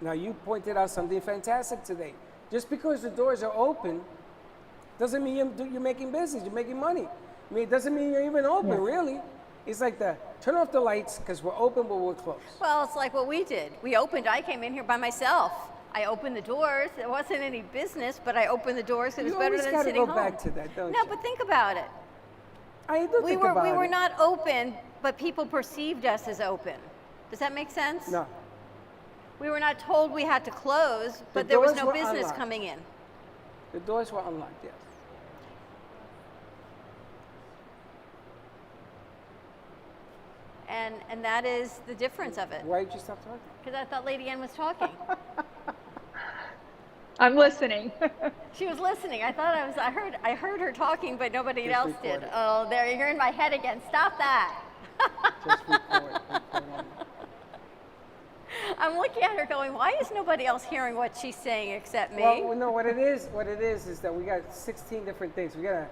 Now, you pointed out something fantastic today. Just because the doors are open doesn't mean you're making business, you're making money. I mean, it doesn't mean you're even open, really. It's like turn off the lights because we're open, but we're closed. Well, it's like what we did. We opened, I came in here by myself. I opened the doors. It wasn't any business, but I opened the doors. It was better than sitting home. You always got to go back to that, don't you? No, but think about it. I do think about it. We were not open, but people perceived us as open. Does that make sense? No. We were not told we had to close, but there was doors no were business unlocked. coming in. The doors were unlocked, yes. And that is the difference of it. Why did you stop talking? Because I thought Lady Ann was talking. I'm listening. She was listening. I heard her talking, but nobody else did. recorded. Oh, there, you're in my head again. Stop that. Just report on it. I'm looking at her going, why is nobody else hearing what she's saying except me? Well, no, what it is that we got 16 different things. We got a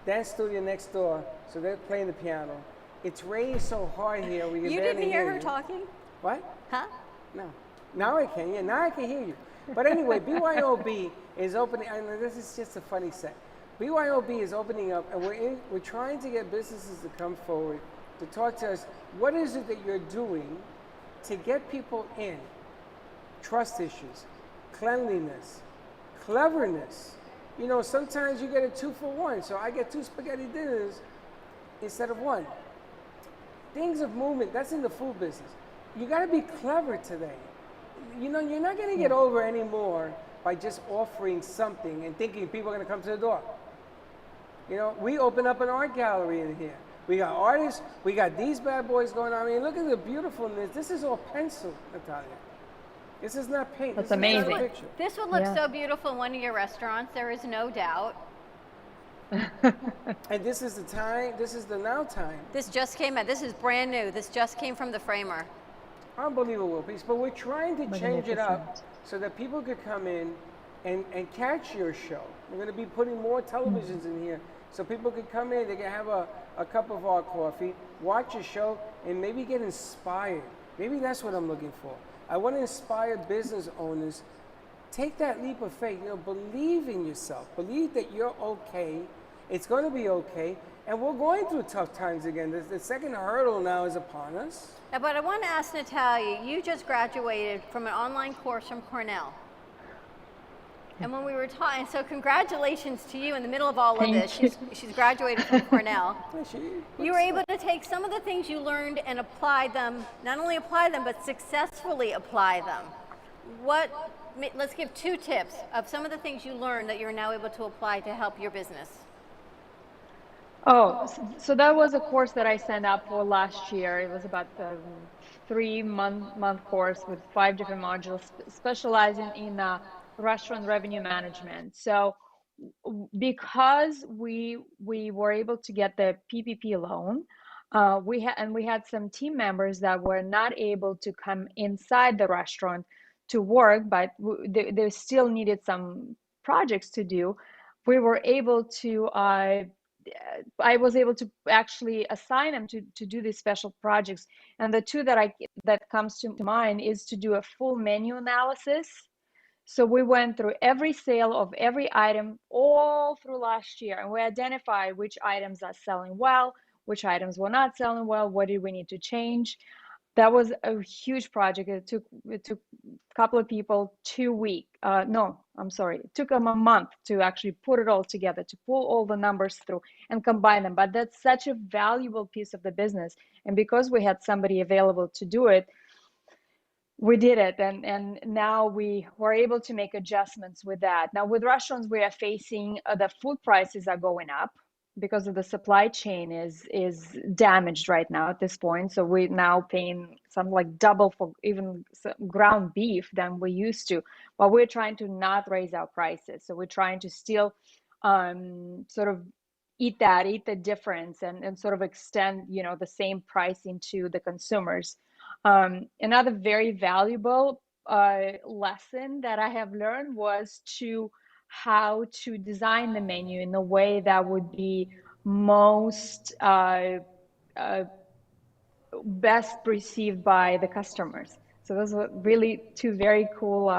dance studio next door, so they're playing the piano. It's raining so hard here, we can You barely didn't hear her you. talking? What? Huh? No. Now I can, yeah, now I can hear you. But anyway, BYOB is opening, and this is just a funny set. BYOB is opening up, and we're trying to get businesses to come forward to talk to us. What is it that you're doing to get people in? Trust issues, cleanliness, cleverness. You know, sometimes you get a 2-for-1, so I get 2 spaghetti dinners instead of 1. Things of movement, that's in the food business. You gotta be clever today. You know, you're not gonna get over anymore by just offering something and thinking people are gonna come to the door. You know, we open up an art gallery in here. We got artists, we got these bad boys going on. I mean, look at the beautifulness. This is all pencil, Natalia. This is not paint. That's this is not a amazing. picture. This would look Yeah. so beautiful in one of your restaurants, there is no doubt. And this is the time, this is the now time. This just came out. This is brand new. This just came from the framer. Unbelievable piece. But we're trying to change it up Magnificent. so that people could come in and catch your show. We're going to be putting more televisions in here so people could come in, they can have a cup of our coffee, watch a show, and maybe get inspired. Maybe that's what I'm looking for. I want to inspire business owners. Take that leap of faith. You know, believe in yourself. Believe that you're okay. It's going to be okay. And we're going through tough times again. The second hurdle now is upon us. But I want to ask Natalia, you just graduated from an online course from Cornell. And when we were talking, so congratulations to you in the middle of all of Thank this. She's graduated from Cornell. You were able to take some of the things you learned and apply them, not only apply them, but successfully apply them. Let's give 2 tips of some of the things you learned that you're now able to apply to help your business. So that was a course that I signed up for last year. It was about a 3-month course with 5 different modules, specializing in restaurant revenue management. So because we were able to get the PPP loan, we had some team members that were not able to come inside the restaurant to work, but they still needed some projects to do. We were able to I was able to actually assign them to do these special projects. And the 2 that comes to mind is to do a full menu analysis. So we went through every sale of every item all through last year, and we identified which items are selling well, which items were not selling well, what did we need to change. That was a huge project. It took a couple of people 2 weeks. It took them a month to actually put it all together, to pull all the numbers through and combine them. But that's such a valuable piece of the business. And because we had somebody available to do it, we did it. And now we were able to make adjustments with that. Now with restaurants, we are facing the food prices are going up, because of the supply chain is damaged right now at this point. So we're now paying something like double for even ground beef than we used to. But we're trying to not raise our prices. So we're trying to still sort of eat the difference and sort of extend, the same pricing to the consumers. Another very valuable lesson that I have learned was how to design the menu in a way that would be most best received by the customers. So those were really 2 very cool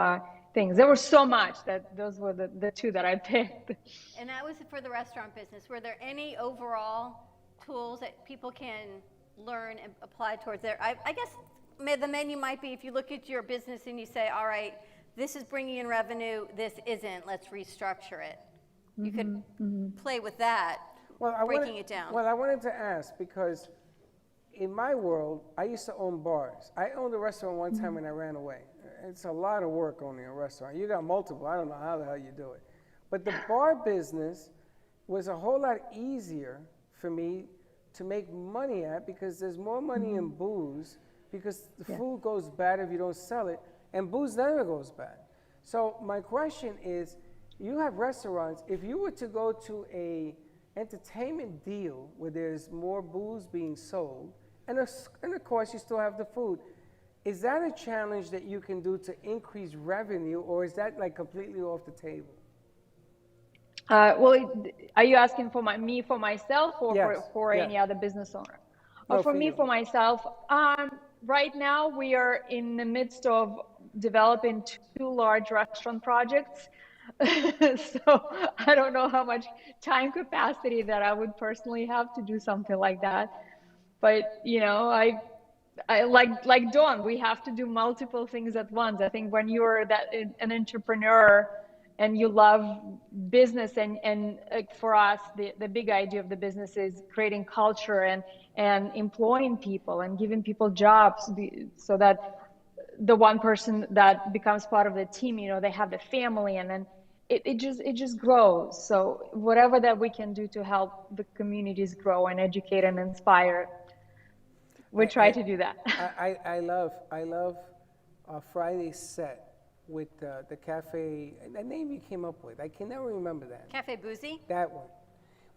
things. There were so much that those were the 2 that I picked. And that was for the restaurant business. Were there any overall tools that people can learn and apply towards there? I guess the menu might be, if you look at your business and you say, all right, this is bringing in revenue, this isn't, let's restructure it. You could play with that, breaking it down. Well, I wanted to ask, because in my world, I used to own bars. I owned a restaurant one time and I ran away. It's a lot of work owning a restaurant. You got multiple, I don't know how the hell you do it. But the bar business was a whole lot easier for me to make money at, because there's more money in booze, because the food goes bad if you don't sell it. And booze never goes bad. So my question is, you have restaurants, if you were to go to a entertainment deal where there's more booze being sold, and of course, you still have the food. Is that a challenge that you can do to increase revenue, or is that like completely off the table? Well, are you asking for me for myself, or Yes, for yes. any other business owner? No, For for me, you. for myself, right now we are in the midst of developing 2 large restaurant projects. So I don't know how much time capacity that I would personally have to do something like that. But you know, I like Dawn, we have to do multiple things at once. I think when you're an entrepreneur and you love business, and for us, the big idea of the business is creating culture and employing people and giving people jobs, so that the one person that becomes part of the team, you know, they have the family, and then it just grows. So whatever that we can do to help the communities grow and educate and inspire, we try to do that. I love Friday's set with the cafe, that name you came up with. I can never remember that. Cafe Boozy? That one,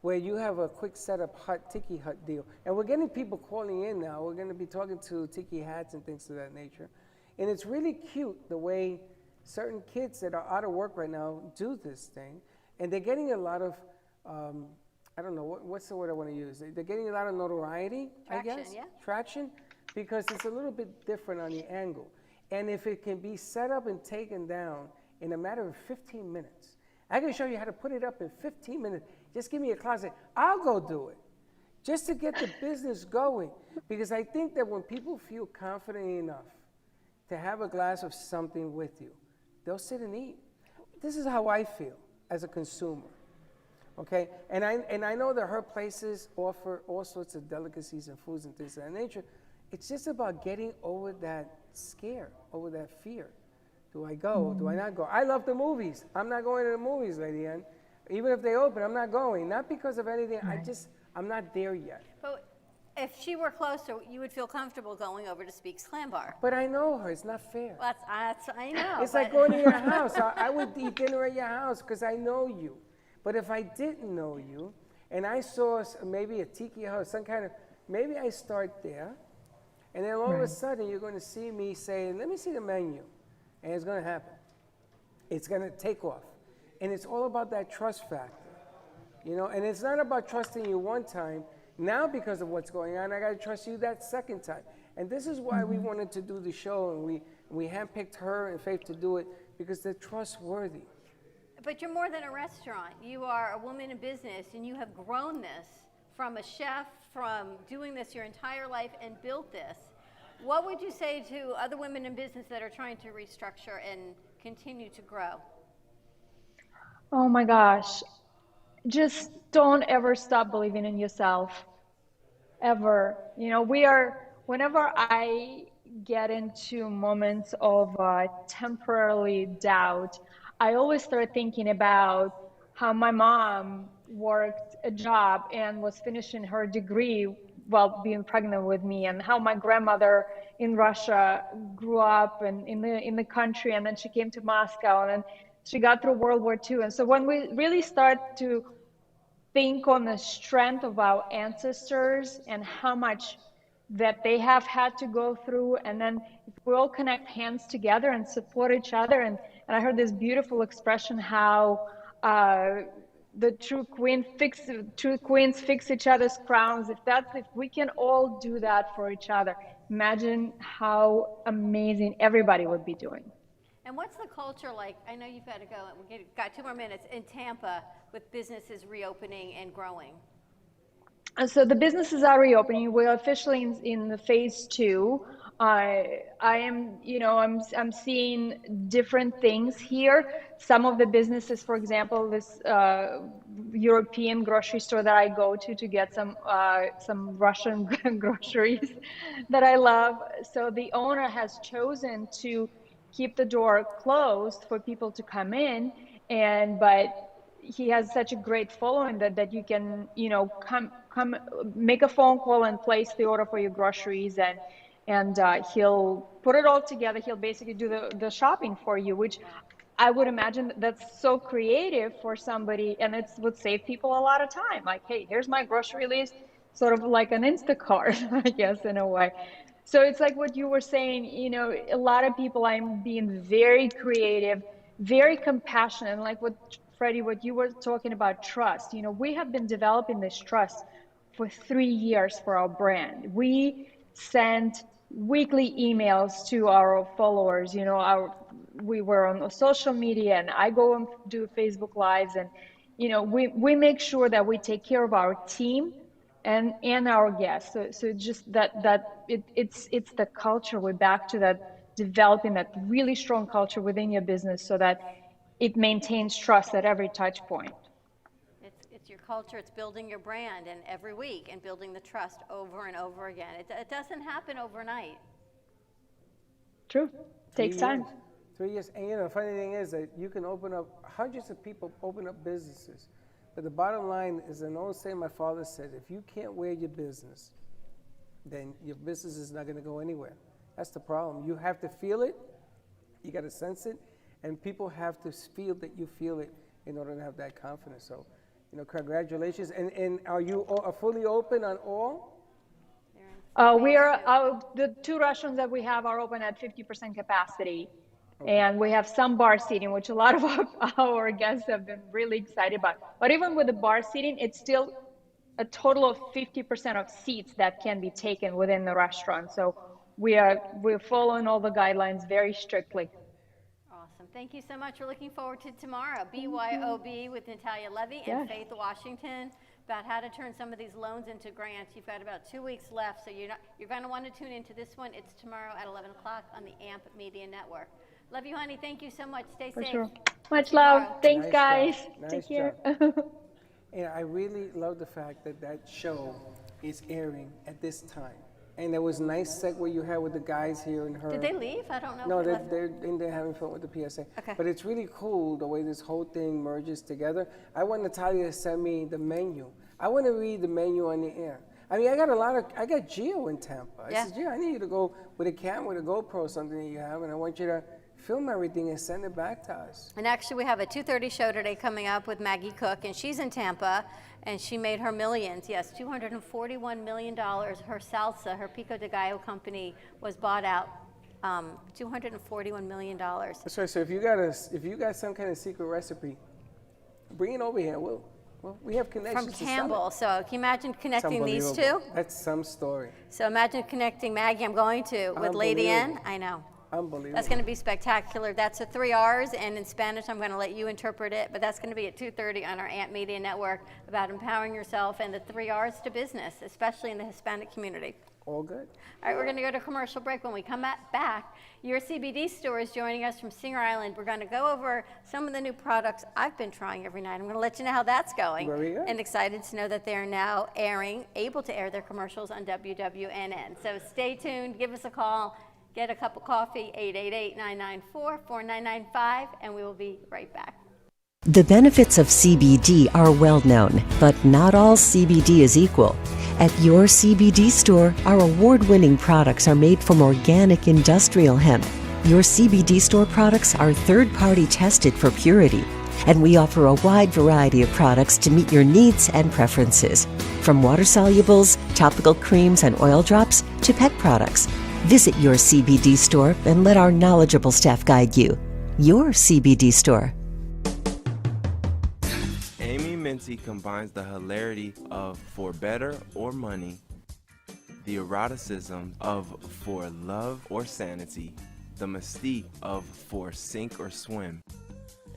where you have a quick setup hut, tiki hut deal. And we're getting people calling in now. We're going to be talking to tiki hats and things of that nature. And it's really cute the way certain kids that are out of work right now do this thing. And they're getting a lot of, I don't know, what's the word I want to use? They're getting a lot of notoriety, I Traction, guess. yeah. Traction, because it's a little bit different on the angle. And if it can be set up and taken down in a matter of 15 minutes, I can show you how to put it up in 15 minutes. Just give me a closet. I'll go do it. Just to get the business going. Because I think that when people feel confident enough to have a glass of something with you, they'll sit and eat. This is how I feel as a consumer. Okay? And I know that her places offer all sorts of delicacies and foods and things of that nature. It's just about getting over that scare, over that fear. Do I go? Do I not go? I love the movies. I'm not going to the movies, Lady Ann. Even if they open, I'm not going. Not because of anything. I'm not there yet. But if she were closer, you would feel comfortable going over to Speaks Clam Bar. But I know her. It's not fair. Well, I know. It's like going to your house. I would eat dinner at your house because I know you. But if I didn't know you, and I saw maybe a tiki hut, some kind of, maybe I start there, and then all of a sudden you're going to see me say, let me see the menu. And it's going to happen. It's going to take off. And it's all about that trust factor. You know, and it's not about trusting you one time. Now, because of what's going on, I got to trust you that second time. And this is why we wanted to do the show, and we handpicked her and Faith to do it, because they're trustworthy. But you're more than a restaurant. You are a woman in business, and you have grown this from a chef, from doing this your entire life, and built this. What would you say to other women in business that are trying to restructure and continue to grow? Oh my gosh. Just don't ever stop believing in yourself. Ever. You know, whenever I get into moments of temporarily doubt, I always start thinking about how my mom worked a job and was finishing her degree while being pregnant with me, and how my grandmother in Russia grew up and in the country, and then she came to Moscow, and then she got through World War II. And so when we really start to think on the strength of our ancestors and how much that they have had to go through, and then if we all connect hands together and support each other, and I heard this beautiful expression how the true queens fix each other's crowns. If we can all do that for each other, imagine how amazing everybody would be doing. And what's the culture like? I know you've got to go. We've got 2 more minutes in Tampa with businesses reopening and growing. And so the businesses are reopening. We're officially in the phase 2. I'm seeing different things here. Some of the businesses, for example, this European grocery store that I go to get some Russian groceries that I love. So the owner has chosen to keep the door closed for people to come in, but he has such a great following that you can, come make a phone call and place the order for your groceries, and he'll put it all together. He'll basically do the shopping for you, which I would imagine that's so creative for somebody, and it would save people a lot of time. Like, hey, here's my grocery list. sort of like an Instacart, I guess, in a way. So it's like what you were saying, you know, a lot of people are being very creative, very compassionate, like what Freddie, what you were talking about, trust. You know, we have been developing this trust for 3 years for our brand. We send weekly emails to our followers. You know, we were on social media, and I go and do Facebook Lives, and you know, we make sure that we take care of our team and our guests. So just it's the culture. We're back to that, developing that really strong culture within your business so that it maintains trust at every touch point. It's your culture, it's building your brand, and every week, and building the trust over and over again. It doesn't happen overnight. True. Takes time. 3 years. And you know, the funny thing is that you can open up, hundreds of people open up businesses. But the bottom line is an old saying my father said, if you can't wear your business, then your business is not going to go anywhere. That's the problem. You have to feel it, you got to sense it, and people have to feel that you feel it in order to have that confidence. So, you know, congratulations. And are you fully open on all? The 2 restaurants that we have are open at 50% capacity. Okay. And we have some bar seating, which a lot of our guests have been really excited about. But even with the bar seating, it's still a total of 50% of seats that can be taken within the restaurant. So we're following all the guidelines very strictly. Awesome. Thank you so much. We're looking forward to tomorrow. BYOB with Natalia Levy and Faith Washington about how to turn some of these loans into grants. You've got about 2 weeks left, so you're going to want to tune into this one. It's tomorrow at 11 o'clock on the AMP Media Network. Love you, honey. Thank you so much. Stay safe. Sure. Much love. Thanks, nice guys. Nice Take care. And I really love the fact that that show is airing at this time. And there was a nice segue you had with the guys here and her. Did they leave? I don't know. No, they're in there having fun with the PSA. Okay. But it's really cool the way this whole thing merges together. I want Natalia to send me the menu. I want to read the menu on the air. I mean, I got Gio in Tampa. I said, Gio, I need you to go with a camera, with a GoPro or something that you have, and I want you to film everything and send it back to us. And actually, we have a 2:30 show today coming up with Maggie Cook, and she's in Tampa, and she made her millions. Yes, $241 million. Her salsa, her Pico de Gallo company, was bought out. $241 million. That's right. So if you got some kind of secret recipe, bring it over here. We have connections. From Campbell. So can you imagine connecting these two? That's some story. So imagine connecting Maggie. I'm going to with Lady N. I know. Unbelievable. That's going to be spectacular. That's a 3 R's, and in Spanish, I'm going to let you interpret it, but that's going to be at 2:30 on our AMP Media Network about empowering yourself and the 3 R's to business, especially in the Hispanic community. All good. All right, we're going to go to commercial break. When we come back, your CBD store is joining us from Singer Island. We're going to go over some of the new products I've been trying every night. I'm going to let you know how that's going. Very good. And excited to know that they're now able to air their commercials on WWNN. So stay tuned. Give us a call. Get a cup of coffee, 888-994-4995, and we will be right back. The benefits of CBD are well known, but not all CBD is equal. At your CBD store, our award-winning products are made from organic industrial hemp. Your CBD store products are third-party tested for purity, and we offer a wide variety of products to meet your needs and preferences. From water solubles, topical creams and oil drops, to pet products. Visit your CBD store and let our knowledgeable staff guide you. Your CBD store. Amy Minty combines the hilarity of For Better or Money, the eroticism of For Love or Sanity, the mystique of For Sink or Swim,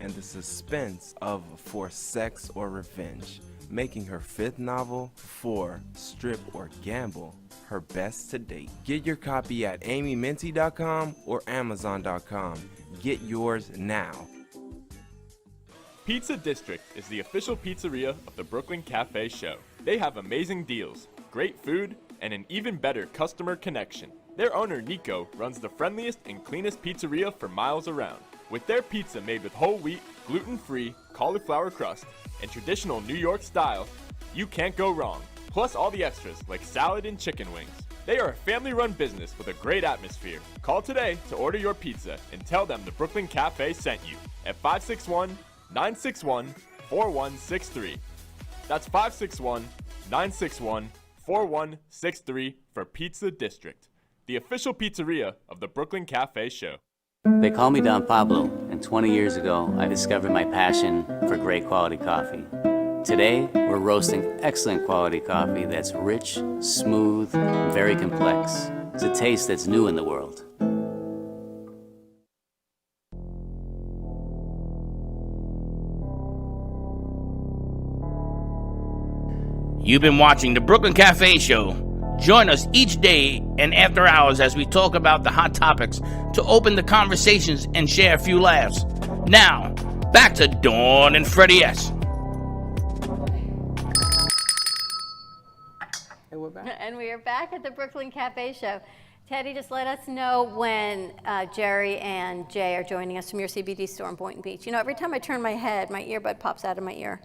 and the suspense of For Sex or Revenge, making her 5th novel, For Strip or Gamble, her best to date. Get your copy at amyminty.com or amazon.com. Get yours now. Pizza District is the official pizzeria of the Brooklyn Cafe Show. They have amazing deals, great food, and an even better customer connection. Their owner, Nico, runs the friendliest and cleanest pizzeria for miles around. With their pizza made with whole wheat, gluten-free, cauliflower crust, and traditional New York style, you can't go wrong. Plus all the extras like salad and chicken wings. They are a family-run business with a great atmosphere. Call today to order your pizza and tell them the Brooklyn Cafe sent you at 561-961-4163. That's 561-961-4163. 4163 for Pizza District, the official pizzeria of the Brooklyn Cafe Show. They call me Don Pablo, and 20 years ago, I discovered my passion for great quality coffee. Today, we're roasting excellent quality coffee that's rich, smooth, and very complex. It's a taste that's new in the world. You've been watching the Brooklyn Cafe Show. Join us each day and after hours as we talk about the hot topics to open the conversations and share a few laughs. Now, back to Dawn and Freddie S. And we're back. And we are back at the Brooklyn Cafe Show. Teddy, just let us know when Jerry and Jay are joining us from your CBD store in Boynton Beach. You know, every time I turn my head, my earbud pops out of my ear.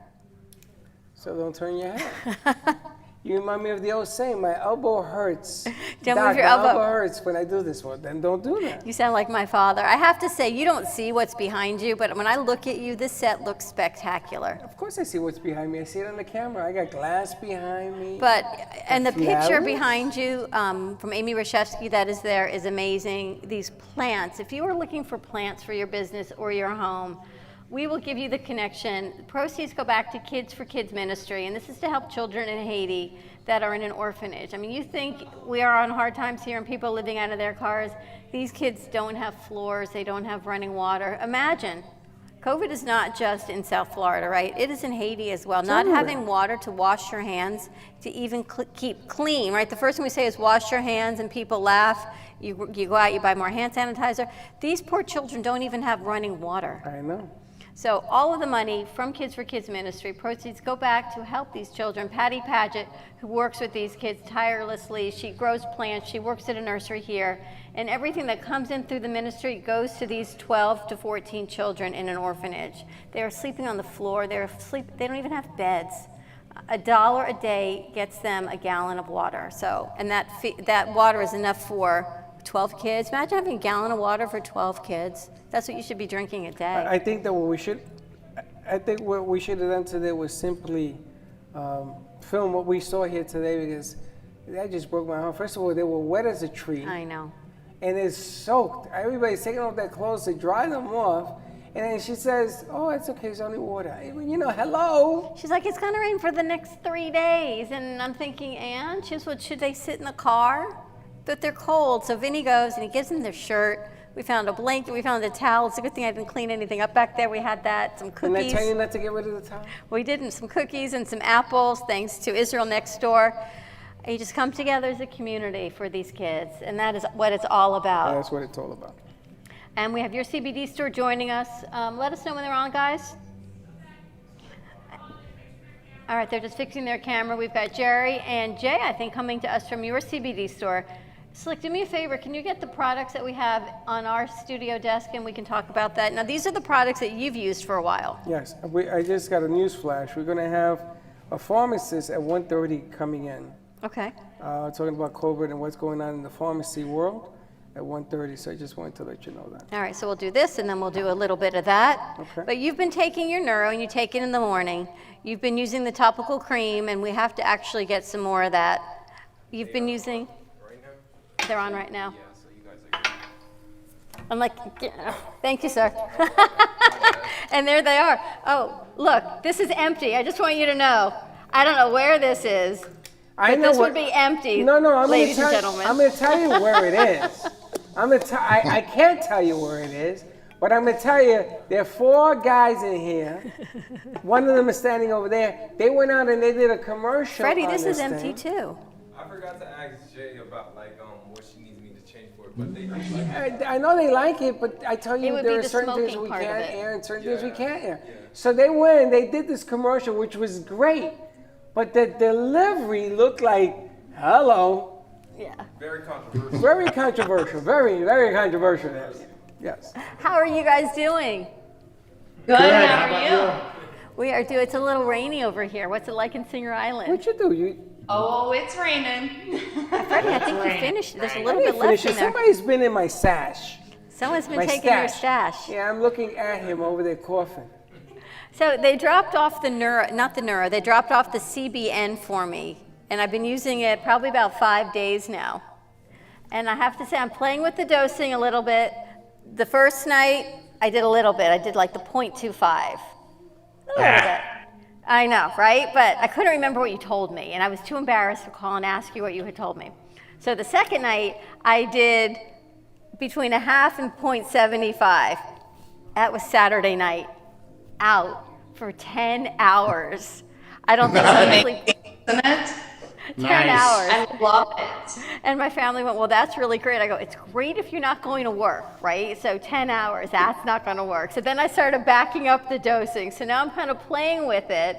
So don't turn your head. You remind me of the old saying, my elbow hurts. Don't Doc, move your my elbow. hurts when I do this one. Then don't do that. You sound like my father. I have to say, you don't see what's behind you, but when I look at you, this set looks spectacular. Of course I see what's behind me. I see it on the camera. I got glass behind me. But, and the picture flowers. behind you from Amy Rashevsky that is there is amazing. These plants, if you are looking for plants for your business or your home, we will give you the connection. The proceeds go back to Kids for Kids Ministry, and this is to help children in Haiti that are in an orphanage. I mean, you think we are on hard times here and people living out of their cars. These kids don't have floors, they don't have running water. Imagine, COVID is not just in South Florida, right? It is in Haiti as well. Not having water to wash your hands, to even keep clean, right? The first thing we say is wash your hands and people laugh. You go out, you buy more hand sanitizer. These poor children don't even have running water. I know. So all of the money from Kids for Kids Ministry proceeds go back to help these children. Patty Paget, who works with these kids tirelessly, she grows plants, she works at a nursery here, and everything that comes in through the ministry goes to these 12 to 14 children in an orphanage. They are sleeping on the floor, they don't even have beds. $1 a day gets them a gallon of water. So, and that water is enough for 12 kids. Imagine having a gallon of water for 12 kids. That's what you should be drinking a day. I think that what we should have done today was simply film what we saw here today, because that just broke my heart. First of all, they were wet as a tree. I know. And it's soaked. Everybody's taking off their clothes to dry them off. And then she says, oh, it's okay, it's only water. You know, hello. She's like, it's gonna rain for the next 3 days. And I'm thinking, and? She goes, well, should they sit in the car? But they're cold. So Vinny goes and he gives them their shirt. We found a blanket, we found a towel. It's a good thing I didn't clean anything up back there. We had that, some cookies. Didn't I tell you not to get rid of the towel? We did, and some cookies and some apples, thanks to Israel Next Door. You just come together as a community for these kids, and that is what it's all about. That's what it's all about. And we have your CBD store joining us. Let us know when they're on, guys. All right, they're just fixing their camera. We've got Jerry and Jay, I think, coming to us from your CBD store. Slick, do me a favor, can you get the products that we have on our studio desk and we can talk about that? Now, these are the products that you've used for a while. Yes, I just got a news flash. We're gonna have a pharmacist at 1:30 coming in. Okay. Talking about COVID and what's going on in the pharmacy world at 1:30, so I just wanted to let you know that. All right, so we'll do this and then we'll do a little bit of that. Okay. But you've been taking your neuro and you take it in the morning. You've been using the topical cream and we have to actually get some more of that. You've been using? They're on right now. Yeah, so you guys are. I'm like, thank you, sir. And there they are. Oh, look, this is empty. I just want you to know. I don't know where this is, but this would be empty, ladies and gentlemen. I'm going to tell you where it is. I can't tell you where it is, but I'm going to tell you there are 4 guys in here. One of them is standing over there. They went out and they did a commercial. Freddie, on this is thing. empty too. I forgot to ask Jay about what she needs me to change for it, but they like it. I know they like it, but I tell It you would there be are the certain things smoking we part of can't it. air and certain things we can't air. So they went and they did this commercial, which was great, but the delivery looked like, hello. Yeah. Very controversial. Very controversial. Very, very controversial. Yes. How are you guys doing? Good, how are you? We are doing, it's a little rainy over here. What's it like in Singer Island? What'd you do? Oh, it's raining. Freddie, I think you finished. There's a little bit left in there. Somebody's been in my sash. Someone's been My taking your stash. Yeah, I'm looking at him over there coughing. So they dropped off the neuro, not the neuro, they dropped off the CBN for me. and I've been using it probably about 5 days now. And I have to say, I'm playing with the dosing a little bit. The first night, I did a little bit. I did like the 0.25. A little bit. I know, right? But I couldn't remember what you told me, and I was too embarrassed to call and ask you what you had told me. So the second night, I did between a half and 0.75. That was Saturday night, out for 10 hours. I don't think I was sleeping. Isn't it? 10 hours. I love it. And my family went, well, that's really great. I go, it's great if you're not going to work, right? So 10 hours, that's not going to work. So then I started backing up the dosing. So now I'm kind of playing with it.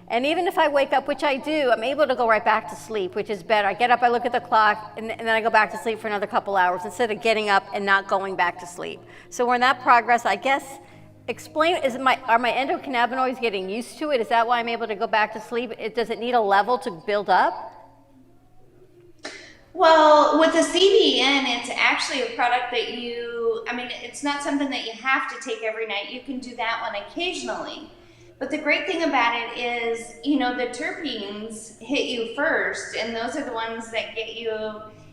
And even if I wake up, which I do, I'm able to go right back to sleep, which is better. I get up, I look at the clock, and then I go back to sleep for another couple hours instead of getting up and not going back to sleep. So we're in that progress. I guess, explain, are my endocannabinoids getting used to it? Is that why I'm able to go back to sleep? Does it need a level to build up? Well, with the CBN, it's actually a product that it's not something that you have to take every night. You can do that one occasionally. But the great thing about it is, the terpenes hit you first, and those are the ones that get you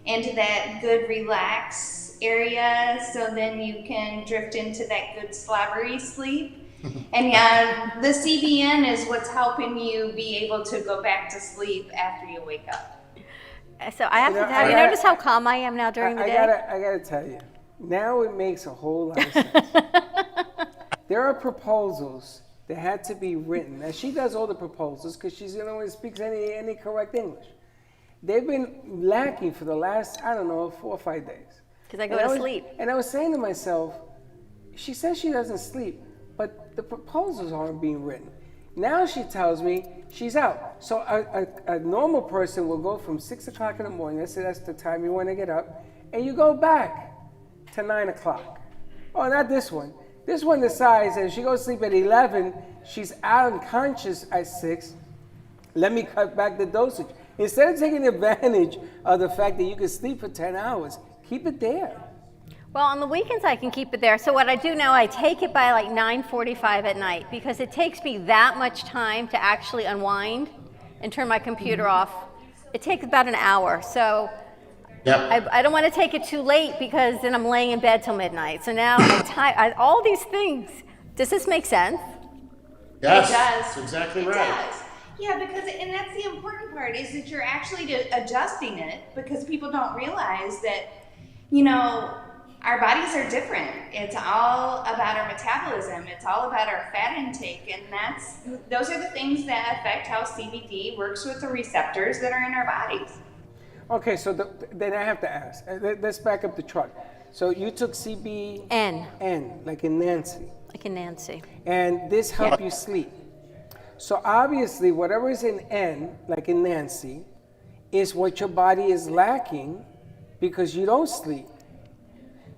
into that good relax area, so then you can drift into that good slobbery sleep. And the CBN is what's helping you be able to go back to sleep after you wake up. So have you noticed how calm I am now during the day? I gotta tell you, now it makes a whole lot of sense. There are proposals that had to be written. Now she does all the proposals because she's the only one who speaks any correct English. They've been lacking for the last, 4 or 5 days. Because I go to sleep. And I was saying to myself, she says she doesn't sleep, but the proposals aren't being written. Now she tells me she's out. So a normal person will go from 6 o'clock in the morning, let's say that's the time you want to get up, and you go back to 9 o'clock. Oh, not this one. This one decides that if she goes to sleep at 11, she's out unconscious at 6. Let me cut back the dosage. Instead of taking advantage of the fact that you can sleep for 10 hours, keep it there. Well, on the weekends I can keep it there. So what I do now, I take it by like 9:45 at night because it takes me that much time to actually unwind and turn my computer off. It takes about an hour. So I don't want to take it too late because then I'm laying in bed till midnight. So now all these things. Does this make sense? Yes, it does. That's exactly right. It does. Yeah, and that's the important part is that you're actually adjusting it because people don't realize that, our bodies are different. It's all about our metabolism. It's all about our fat intake, and those are the things that affect how CBD works with the receptors that are in our bodies. Okay, so then I have to ask. Let's back up the truck. So you took CBN, like in Nancy. Like in Nancy. And this helped you sleep. So obviously, whatever is in N, like in Nancy, is what your body is lacking because you don't sleep.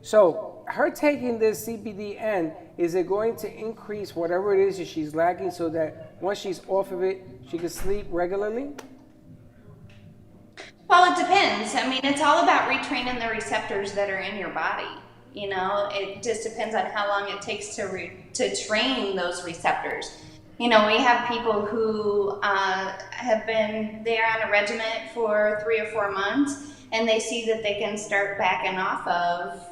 So her taking this CBDN, is it going to increase whatever it is that she's lacking so that once she's off of it, she can sleep regularly? Well, it depends. It's all about retraining the receptors that are in your body. It just depends on how long it takes to train those receptors. We have people who have been there on a regimen for 3 or 4 months, and they see that they can start backing off of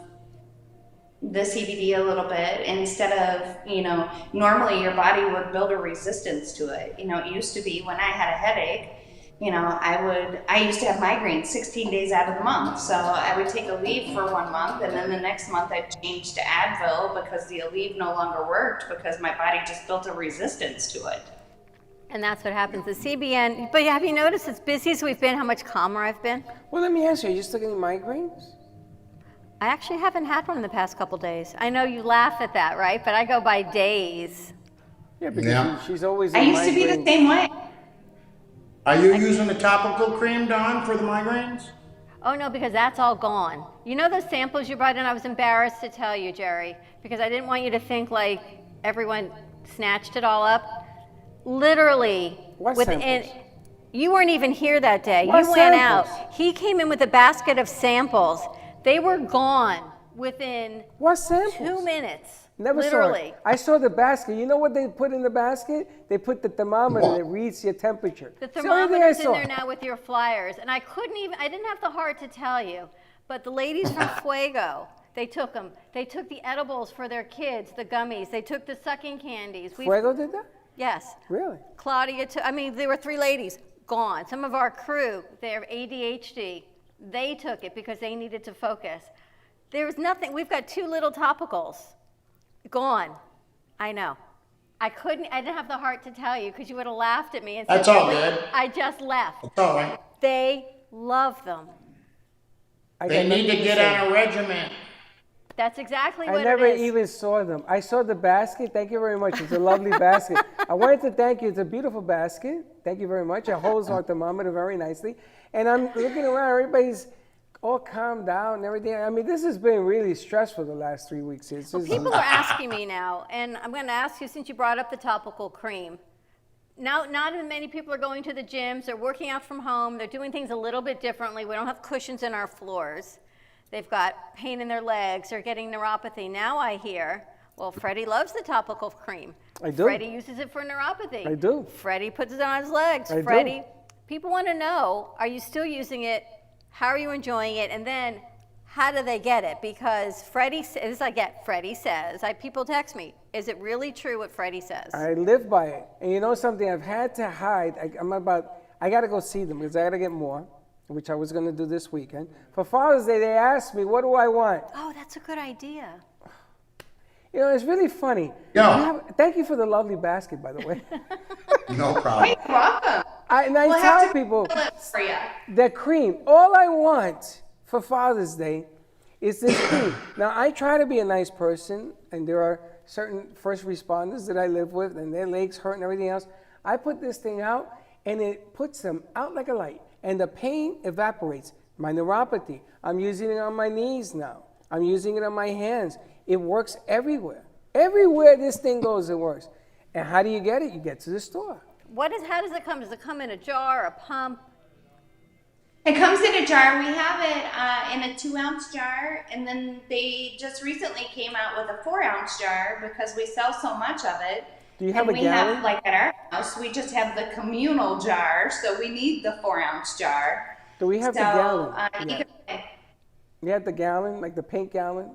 the CBD a little bit instead of, normally your body would build a resistance to it. It used to be when I had a headache, I used to have migraines 16 days out of the month. So I would take Aleve for 1 month, and then the next month I'd change to Advil because the Aleve no longer worked because my body just built a resistance to it. And that's what happens. The CBN, but have you noticed as busy as we've been, how much calmer I've been? Well, let me ask you, are you still getting migraines? I actually haven't had one in the past couple days. I know you laugh at that, right? But I go by days. Yeah, because she's always I used to be the same way. Are you using the topical cream, Dawn, for the migraines? Oh, no, because that's all gone. You know those samples you brought in? I was embarrassed to tell you, Jerry, because I didn't want you to think like everyone snatched it all up. Literally, you weren't even here that day. What you went samples? out. He came in with a basket of samples. They were gone within What samples? 2 minutes. Never saw Literally. it. I saw the basket. You know what they put in the basket? They put the thermometer that reads your temperature. The It's only thing I thermometer's in saw. there now with your flyers, and I didn't have the heart to tell you, but the ladies from Fuego, they took them. They took the edibles for their kids, the gummies. They took the sucking candies. Fuego did that? Yes. Really? Claudia took, there were 3 ladies gone. Some of our crew, they have ADHD. They took it because they needed to focus. There was nothing. We've got 2 little topicals. Gone. I know. I didn't have the heart to tell you because you would have laughed at me and said, That's all good. I just left. That's all right. They love them. They need to get on a regimen. That's exactly what I never it is. even saw them. I saw the basket. Thank you very much. It's a lovely basket. I wanted to thank you. It's a beautiful basket. Thank you very much. It holds our thermometer very nicely. And I'm looking around. Everybody's all calmed down and everything. This has been really stressful the last 3 weeks. It's just, People are asking me now, and I'm going to ask you since you brought up the topical cream. Now, not as many people are going to the gyms. They're working out from home. They're doing things a little bit differently. We don't have cushions in our floors. They've got pain in their legs. They're getting neuropathy. Now I hear, well, Freddie loves the topical cream. I do. Freddie uses it for neuropathy. I do. Freddie puts it on his legs. I do. Freddie, people want to know, are you still using it? How are you enjoying it? And then, how do they get it? Because Freddie says, people text me, is it really true what Freddie says? I live by it. And you know something? I've had to hide. I got to go see them because I got to get more, which I was going to do this weekend. For Father's Day, they asked me, what do I want? Oh, that's a good idea. You know, it's really funny. Yeah. Thank you for the lovely basket, by the way. No problem. You're welcome. I We'll tell have to people fill it for you. that cream, all I want for Father's Day is this cream. Now, I try to be a nice person, and there are certain first responders that I live with, and their legs hurt and everything else. I put this thing out, and it puts them out like a light, and the pain evaporates. My neuropathy, I'm using it on my knees now. I'm using it on my hands. It works everywhere. Everywhere this thing goes, it works. And how do you get it? You get to the store. How does it come? Does it come in a jar, a pump? It comes in a jar. We have it in a 2-ounce jar, and then they just recently came out with a 4-ounce jar because we sell so much of it. Do you have and a we gallon? have, like at our house, we just have the communal jar, so we need the 4-ounce jar. Do we have So, the gallon? you You have the gallon, like the pink gallon?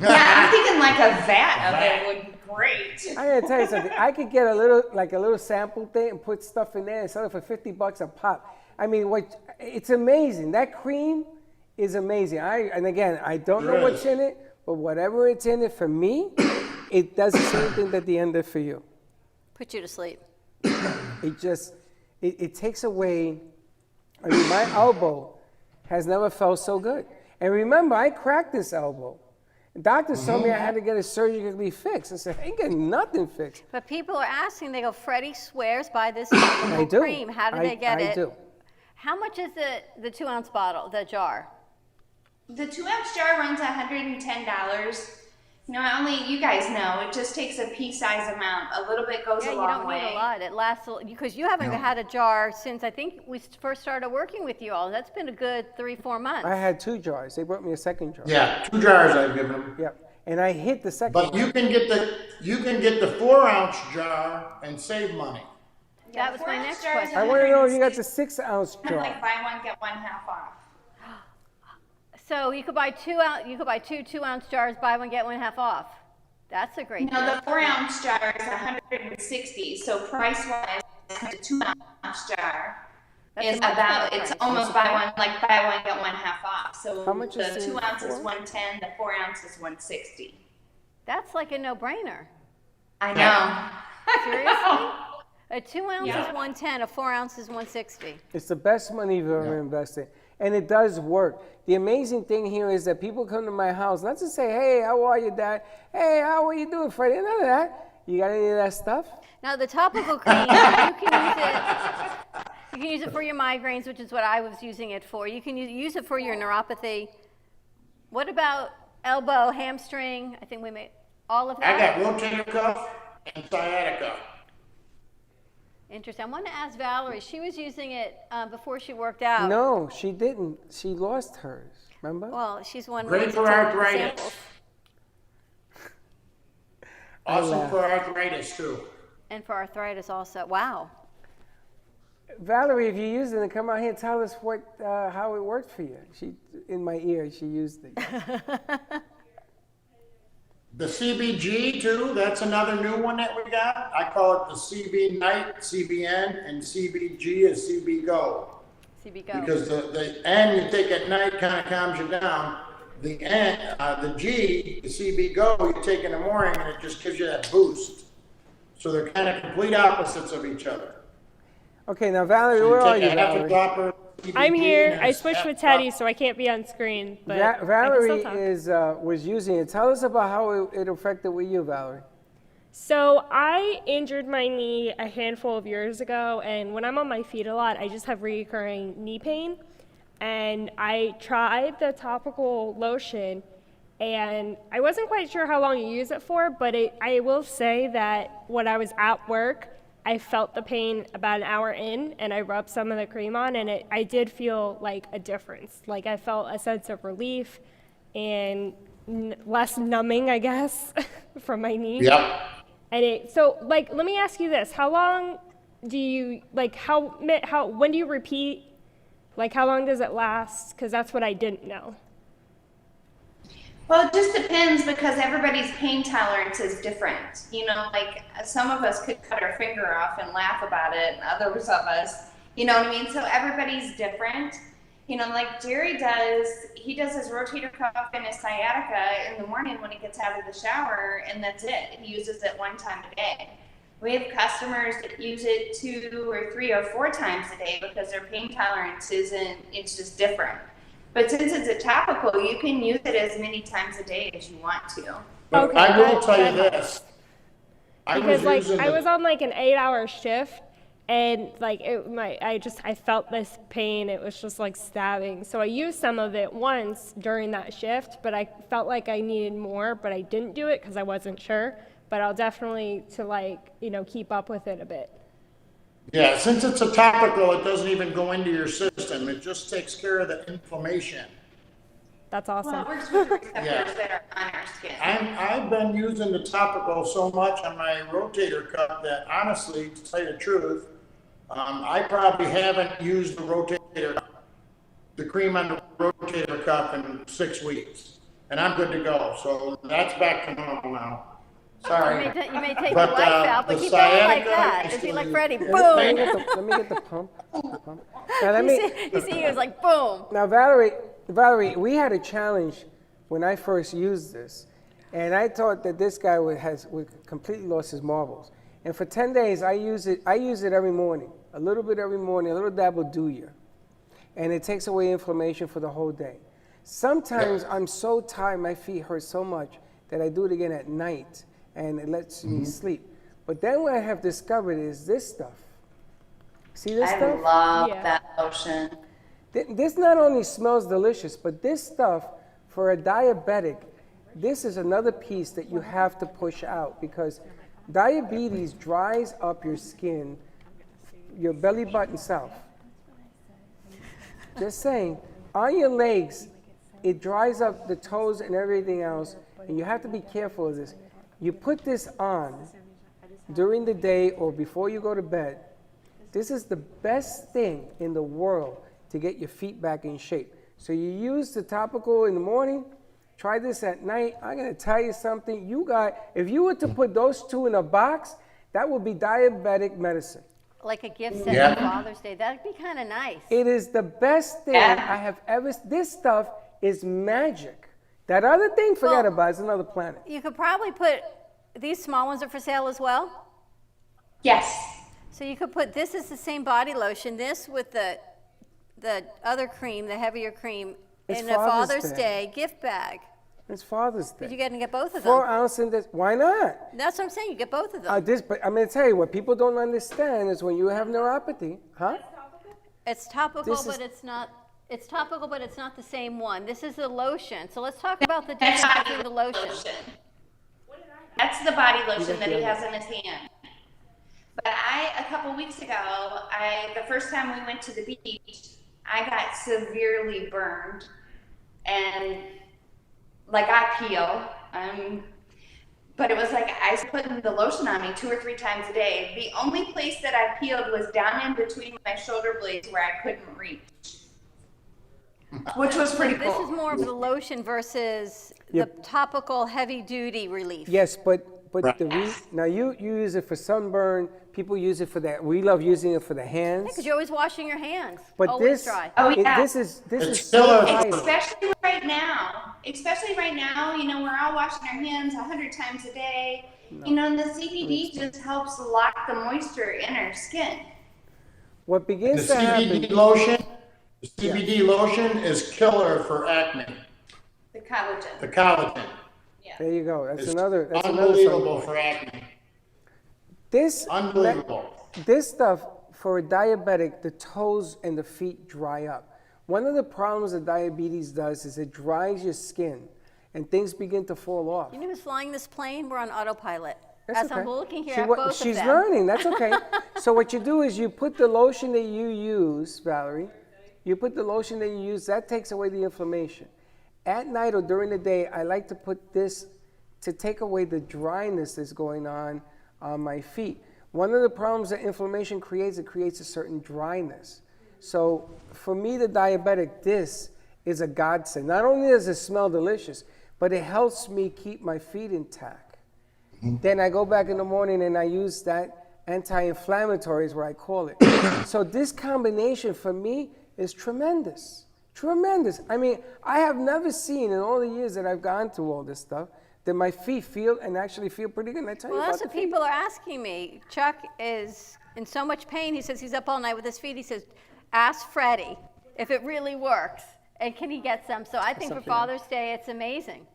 Yeah, I'm thinking like a vat of it would be great. I gotta tell you something. I could get a little sample thing and put stuff in there and sell it for $50 a pop. It's amazing. That cream is amazing. And again, I don't know what's in it, but whatever it's in it for me, it does the same thing that the end did for you. Put you to sleep. It takes away. My elbow has never felt so good. And remember, I cracked this elbow. Doctors told me I had to get it surgically fixed. I said, I ain't getting nothing fixed. But people are asking, they go, Freddie swears by this topical cream. How do they get it? I do. How much is the 2-ounce bottle, the jar? The 2-ounce jar runs $110. You guys know, it just takes a pea-size amount. A little bit goes a long way. Yeah, you don't need a lot. It lasts, because you haven't had a jar since I think we first started working with you all. That's been a good 3-4 months. I had 2 jars. They brought me a second jar. Yeah, 2 jars I've given them. Yep. And I hit the second But you can get the 4-ounce jar and save money. That was my next question. I want to know if you got the 6-ounce jar. Like buy one, get one half off. So you could buy 2 2-ounce jars, buy one, get one half off. That's a great deal. No, the 4-ounce jar is $160. So price-wise, the 2-ounce jar is about. It's almost buy one get one half off. So how much the is 2 ounce is $110. The 4 ounce is $160. That's like a no-brainer. I know. Seriously? A 2 ounce is $110. A 4 ounce is $160. It's the best money you've ever invested. And it does work. The amazing thing here is that people come to my house, not to say, hey, how are you, Dad? Hey, how are you doing, Freddie? None of that. You got any of that stuff? Now, the topical cream, you can use it for your migraines, which is what I was using it for. You can use it for your neuropathy. What about elbow, hamstring? I think we made all of that. I got rotator cuff and sciatica. Interesting. I want to ask Valerie. She was using it before she worked out. No, she didn't. She lost hers. Remember? Well, she's one. Great for arthritis. Also for arthritis too. And for arthritis also. Wow. Valerie, if you use it, come out here and tell us how it worked for you. She, in my ear, she used it. The CBG too, that's another new one that we got. I call it the CB Night, CBN, and CBG is CB Go. CB Go. Because the N you take at night kind of calms you down. The N, the G, the CB Go, you take in the morning and it just gives you that boost. So they're kind of complete opposites of each other. Okay, now Valerie, So where are take you, a half a Valerie? dropper, I'm CBG, here. and I a switched half with drop. Teddy, so I can't be on screen. But Valerie I can still talk. was using it. Tell us about how it affected with you, Valerie. So I injured my knee a handful of years ago, and when I'm on my feet a lot, I just have recurring knee pain. And I tried the topical lotion, and I wasn't quite sure how long you use it for, but I will say that when I was at work, I felt the pain about an hour in, and I rubbed some of the cream on, and I did feel like a difference. Like I felt a sense of relief and less numbing, I guess, from my knee. Yep. And so, like, let me ask you this: how long do you like? When do you repeat? Like, how long does it last? Because that's what I didn't know. Well, it just depends because everybody's pain tolerance is different. You know, like some of us could cut our finger off and laugh about it, and others of us, you know what I mean? So everybody's different. You know, like Jerry does, he does his rotator cuff and his sciatica in the morning when he gets out of the shower, and that's it. He uses it 1 time a day. We have customers that use it 2 or 3 or 4 times a day because their pain tolerance it's just different. But since it's a topical, you can use it as many times a day as you want to. But I will tell you this. I was on like an 8-hour shift, and like I felt this pain. It was just like stabbing. So I used some of it once during that shift, but I felt like I needed more, but I didn't do it because I wasn't sure. But I'll definitely keep up with it a bit. Yeah, since it's a topical, it doesn't even go into your system. It just takes care of the inflammation. That's awesome. Well, it works with the receptors that are on our skin. I've been using the topical so much on my rotator cuff that honestly, to tell you the truth, I probably haven't used the cream on the rotator cuff in 6 weeks. And I'm good to go. So that's back to normal now. Sorry. You may take the lights out, but keep going like that. It'd be like Freddie, boom. Let me get the pump. Now, You see, he was like, boom. Now, Valerie, we had a challenge when I first used this, and I thought that this guy would completely lost his marbles. And for 10 days, I use it every morning, a little bit every morning, a little dab will do you, and it takes away inflammation for the whole day. Sometimes I'm so tired, my feet hurt so much that I do it again at night, and it lets me sleep. But then what I have discovered is this stuff. See this stuff? I love that lotion. This not only smells delicious, but this stuff, for a diabetic, this is another piece that you have to push out because diabetes dries up your skin, your belly button south. Just saying, on your legs, it dries up the toes and everything else, and you have to be careful of this. You put this on during the day or before you go to bed. This is the best thing in the world to get your feet back in shape. So you use the topical in the morning, try this at night. I'm gonna tell you something, if you were to put those two in a box, that would be diabetic medicine. Like a gift set for Father's Day. That'd be kind of nice. It is the best thing I have ever, this stuff is magic. That other thing, forget about it, it's another planet. You could probably put, these small ones are for sale as well? Yes. So you could put, this is the same body lotion, this with the other cream, the heavier cream, It's in a Father's Father's Day gift bag. It's Father's Day. But you get to get both of them. 4 ounce in this, why not? That's what I'm saying, you get both of them. But I'm gonna tell you, what people don't understand is when you have neuropathy, It's topical, This is- but it's not. It's topical, but it's not the same one. This is the lotion. So let's talk about the difference between the lotion. That's the body lotion that he has in his hand. But a couple weeks ago, the first time we went to the beach, I got severely burned, and like I peel. But it was like I was putting the lotion on me 2 or 3 times a day. The only place that I peeled was down in between my shoulder blades where I couldn't reach, which was pretty cool. This is more of the lotion versus the topical heavy-duty relief. Yes, but Right. now you use it for sunburn. People use it for that. We love using it for the hands. Because you're always washing your hands. But always this, dry. Oh, yeah. this is It's so killer. vital. Especially right now, you know, we're all washing our hands 100 times a day. You know, and the CBD just helps lock the moisture in our skin. What The begins to happen? CBD lotion is killer for acne. The collagen. The collagen. There you go. That's It's another. That's unbelievable another for acne. This Unbelievable. This stuff for a diabetic, the toes and the feet dry up. One of the problems that diabetes does is it dries your skin, and things begin to fall off. You know who's flying this plane? We're on autopilot. That's As okay. I'm looking here She at wa- both she's of them. learning. That's okay. So what you do is you put the lotion that you use, Valerie. You put the lotion that you use. That takes away the inflammation. At night or during the day, I like to put this to take away the dryness that's going on my feet. One of the problems that inflammation creates, it creates a certain dryness. So for me, the diabetic, this is a godsend. Not only does it smell delicious, but it helps me keep my feet intact. Then I go back in the morning and I use that anti-inflammatory is what I call it. So this combination for me is tremendous. Tremendous. I mean, I have never seen in all the years that I've gone through all this stuff that my feet feel and actually feel pretty good. And I tell Well, you that's about what the feet. people are asking me. Chuck is in so much pain. He says he's up all night with his feet. He says, ask Freddie if it really works and can he get some. So I think for Something. Father's Day, it's amazing.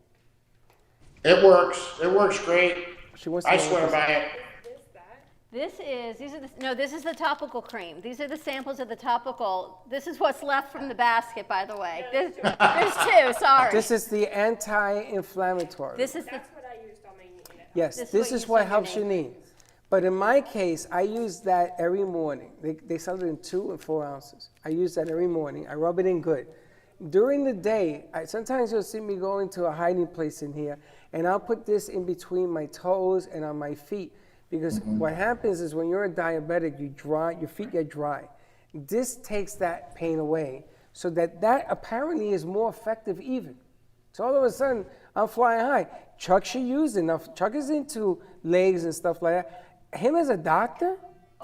It works. It works great. She wants to I know swear what by it. This is the topical cream. These are the samples of the topical. This is what's left from the basket, by the way. There's 2, sorry. This is the anti-inflammatory. This is the, That's what I used on my knee. Yes, This this way is you what send your helps your knee. But in my case, I use that every morning. They sell it in 2 and 4 ounces. I use that every morning. I rub it in good. During the day, sometimes you'll see me go into a hiding place in here, and I'll put this in between my toes and on my feet. Because what happens is when you're a diabetic, your feet get dry. This takes that pain away, so that apparently is more effective even. So all of a sudden, I'm flying high. Chuck should use it. Now, Chuck is into legs and stuff like that. Him as a doctor,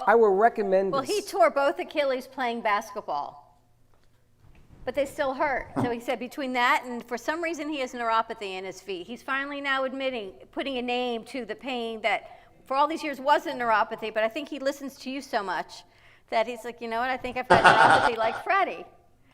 I would recommend well, this. he tore both Achilles playing basketball, but they still hurt. So he said between that and for some reason he has neuropathy in his feet. He's finally now putting a name to the pain that for all these years wasn't neuropathy, but I think he listens to you so much that he's like, you know what, I think I've got neuropathy like Freddie.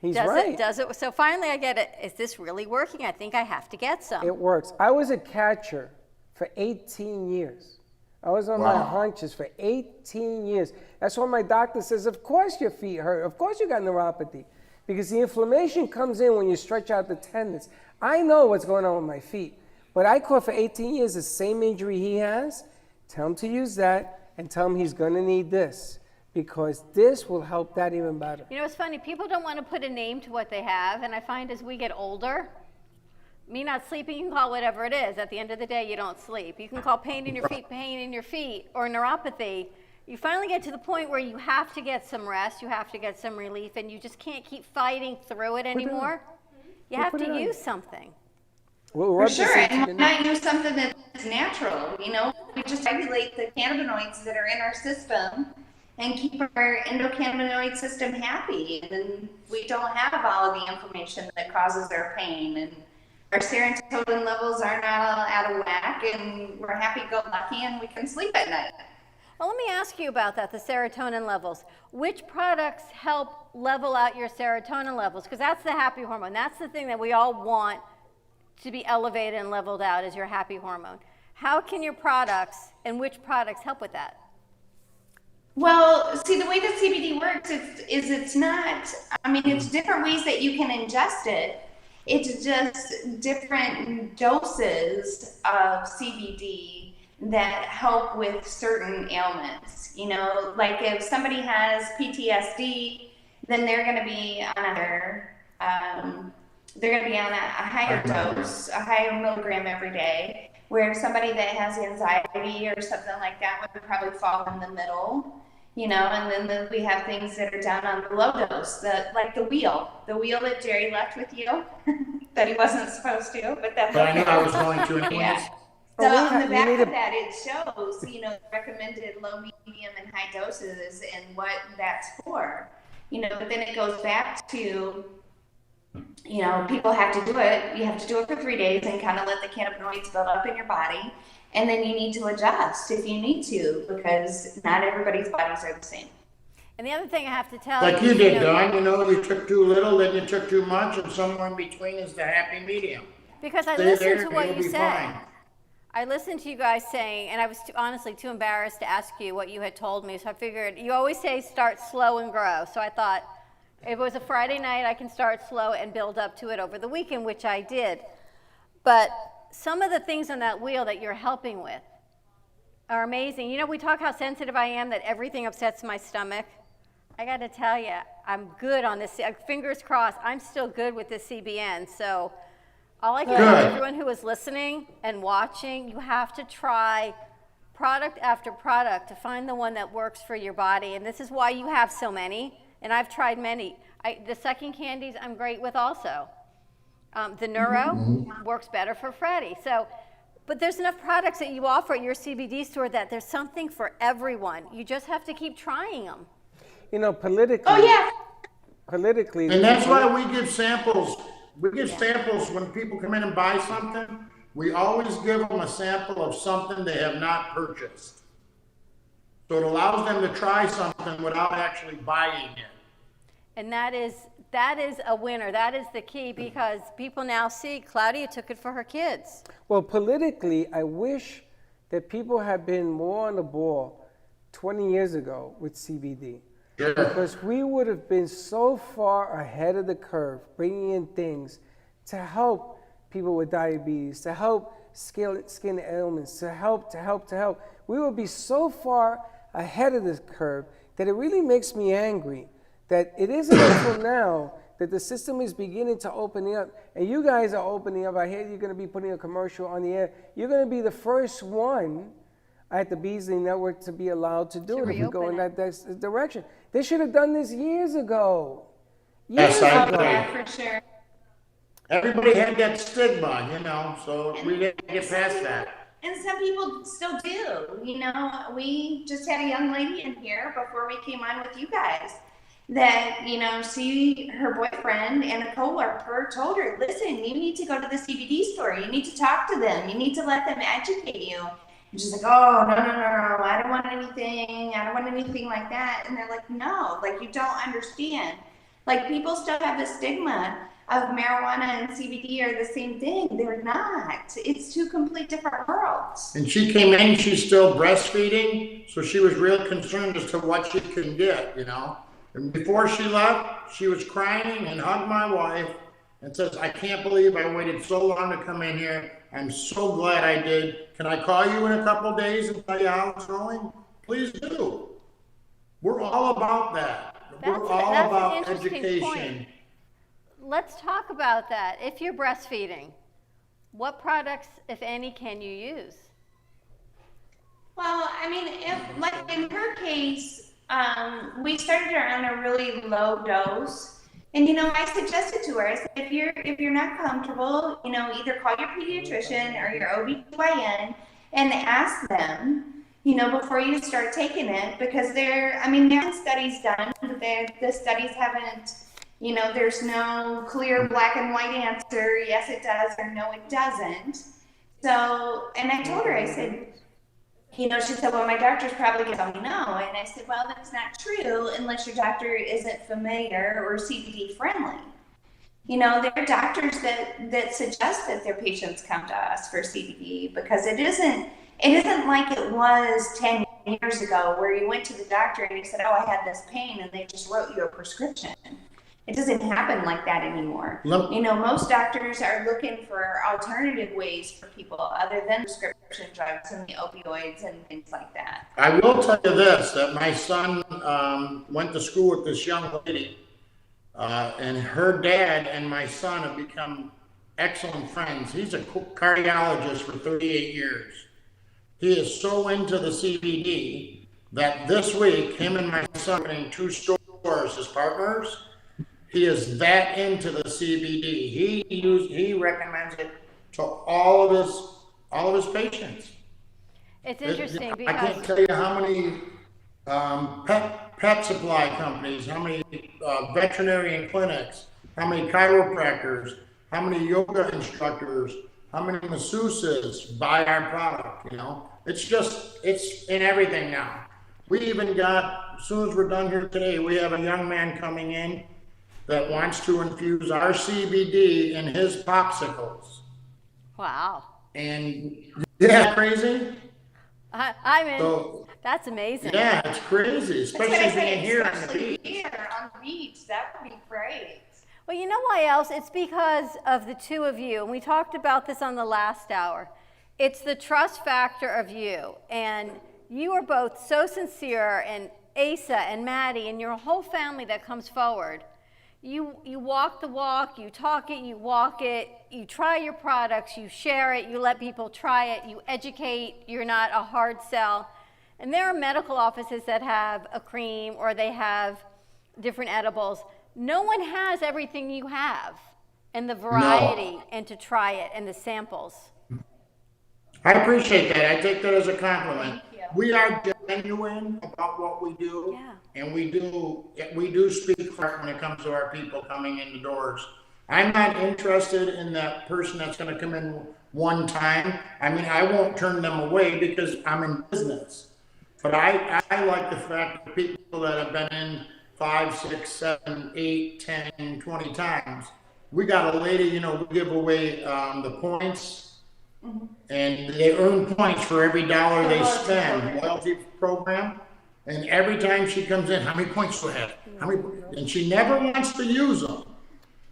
He's does right. It, does it? So finally I get it. Is this really working? I think I have to get some. It works. I was a catcher for 18 years. I was on my haunches for 18 years. That's why my doctor says, of course your feet hurt. Of course you got neuropathy. Because the inflammation comes in when you stretch out the tendons. I know what's going on with my feet. But I caught for 18 years the same injury he has. Tell him to use that and tell him he's going to need this. Because this will help that even better. You know, it's funny. People don't want to put a name to what they have. And I find as we get older, me not sleeping, you can call whatever it is. At the end of the day, you don't sleep. You can call pain in your feet, or neuropathy. You finally get to the point where you have to get some rest, you have to get some relief, and you just can't keep fighting through it anymore. You have to use something. For sure, and why not use something that's natural? You know, we just regulate the cannabinoids that are in our system and keep our endocannabinoid system happy. And then we don't have all of the inflammation that causes our pain. And our serotonin levels are not all out of whack, and we're happy-go-lucky, and we can sleep at night. Well, let me ask you about that, the serotonin levels. Which products help level out your serotonin levels? Because that's the happy hormone. That's the thing that we all want to be elevated and leveled out is your happy hormone. How can your products and which products help with that? Well, see, the way that CBD works it's not, I mean, it's different ways that you can ingest it. It's just different doses of CBD that help with certain ailments. You know, like if somebody has PTSD, then they're going to be on a higher dose, a higher milligram every day. where somebody that has anxiety or something like that would probably fall in the middle, you know, and then we have things that are down on the low dose, like the wheel that Jerry left with you that he wasn't supposed to, but that's But I knew I was going to anyways. Yeah. So on the back of that, it shows, you know, recommended low, medium, and high doses and what that's for. You know, but then it goes back to, you know, people have to do it. You have to do it for 3 days and kind of let the cannabinoids build up in your body. And then you need to adjust if you need to, because not everybody's bodies are the same. And the other thing I have to tell Like you did, Dawn, you know, you took too little, then you took too much, and somewhere in between is the happy medium. Because I Stay listened there, to what you'll you be said. fine. I listened to you guys saying, and I was honestly too embarrassed to ask you what you had told me, so I figured, you always say start slow and grow, so I thought, if it was a Friday night, I can start slow and build up to it over the weekend, which I did. But some of the things on that wheel that you're helping with are amazing. You know, we talk how sensitive I am, that everything upsets my stomach. I got to tell you, I'm good on this. Fingers crossed, I'm still good with this CBN, so all I can tell everyone who is listening and watching, you have to try product after product to find the one that works for your body. And this is why you have so many. And I've tried many. The sucking candies I'm great with also. The Neuro works better for Freddie. So, but there's enough products that you offer at your CBD store that there's something for everyone. You just have to keep trying them. You know, politically. Oh, yeah. Politically. And that's why we give samples. We give samples when people come in and buy something. We always give them a sample of something they have not purchased. So it allows them to try something without actually buying it. And that is a winner. That is the key, because people now see Claudia took it for her kids. Well, politically, I wish that people had been more on the ball 20 years ago with CBD. Sure. Because we would have been so far ahead of the curve, bringing in things to help people with diabetes, to help skin ailments, to help. We would be so far ahead of this curve that it really makes me angry that it isn't until now that the system is beginning to open up, and you guys are opening up. I hear you're going to be putting a commercial on the air. You're going to be the first one at the Beasley Network to be allowed to do it if we go in that direction. They should have done this years ago. Yes, I agree. Yeah, for sure. Everybody had that stigma, you know, so we didn't get past that. And some people still do. You know, we just had a young lady in here before we came on with you guys that, you know, her boyfriend and a coworker told her, listen, you need to go to the CBD store. You need to talk to them. You need to let them educate you. And she's like, oh, no, I don't want anything. I don't want anything like that. And they're like, no, like, you don't understand. Like, people still have a stigma of marijuana and CBD are the same thing. They're not. It's two complete different worlds. And she came in, she's still breastfeeding, so she was real concerned as to what she can get, you know. And before she left, she was crying and hugged my wife and says, I can't believe I waited so long to come in here. I'm so glad I did. Can I call you in a couple days and tell you how it's going? Please do. We're all about that. We're all about education. Point. Let's talk about that. If you're breastfeeding, what products, if any, can you use? Well, I mean, like in her case, we started her on a really low dose. And, you know, I suggested to her, I said, if you're not comfortable, you know, either call your pediatrician or your OBGYN and ask them, you know, before you start taking it, because there have been studies done, but the studies haven't, you know, there's no clear black and white answer, yes it does or no it doesn't. So, and I told her, I said, you know, she said, well, my doctor's probably going to tell me no. And I said, well, that's not true unless your doctor isn't familiar or CBD friendly. You know, there are doctors that suggest that their patients come to us for CBD because it isn't like it was 10 years ago where you went to the doctor and you said, oh, I had this pain, and they just wrote you a prescription. It doesn't happen like that anymore. You know, most doctors are looking for alternative ways for people other than prescription drugs and the opioids and things like that. I will tell you this, that my son went to school with this young lady, and her dad and my son have become excellent friends. He's a cardiologist for 38 years. He is so into the CBD that this week, him and my son are in 2 stores as partners. He is that into the CBD. He recommends it to all of his patients. It's interesting I because can't tell you how many pet supply companies, how many veterinarian clinics, how many chiropractors, how many yoga instructors, how many masseuses buy our product, you know? It's in everything now. We even got, as soon as we're done here today, we have a young man coming in that wants to infuse our CBD in his popsicles. wow. And yeah, crazy? I'm in. So, That's amazing. yeah, it's crazy, especially being here on the especially beach. here on the beach. That would be great. Well, you know why else? It's because of the two of you, and we talked about this on the last hour. It's the trust factor of you, and you are both so sincere, and Asa and Maddie and your whole family that comes forward. You walk the walk, you talk it, you walk it, you try your products, you share it, you let people try it, you educate, you're not a hard sell. And there are medical offices that have a cream or they have different edibles. No one has everything you have and the variety and to try it and the samples. I appreciate that. I take that as a compliment. We are genuine about what we do, and we do speak heart when it comes to our people coming in the doors. I'm not interested in that person that's going to come in one time. I mean, I won't turn them away because I'm in business. But I like the fact that people that have been in 5, 6, 7, 8, 10, 20 times. We got a lady, you know, we give away the points. And they earn points for every dollar they spend, loyalty program. And every time she comes in, how many points do I have? And she never wants to use them.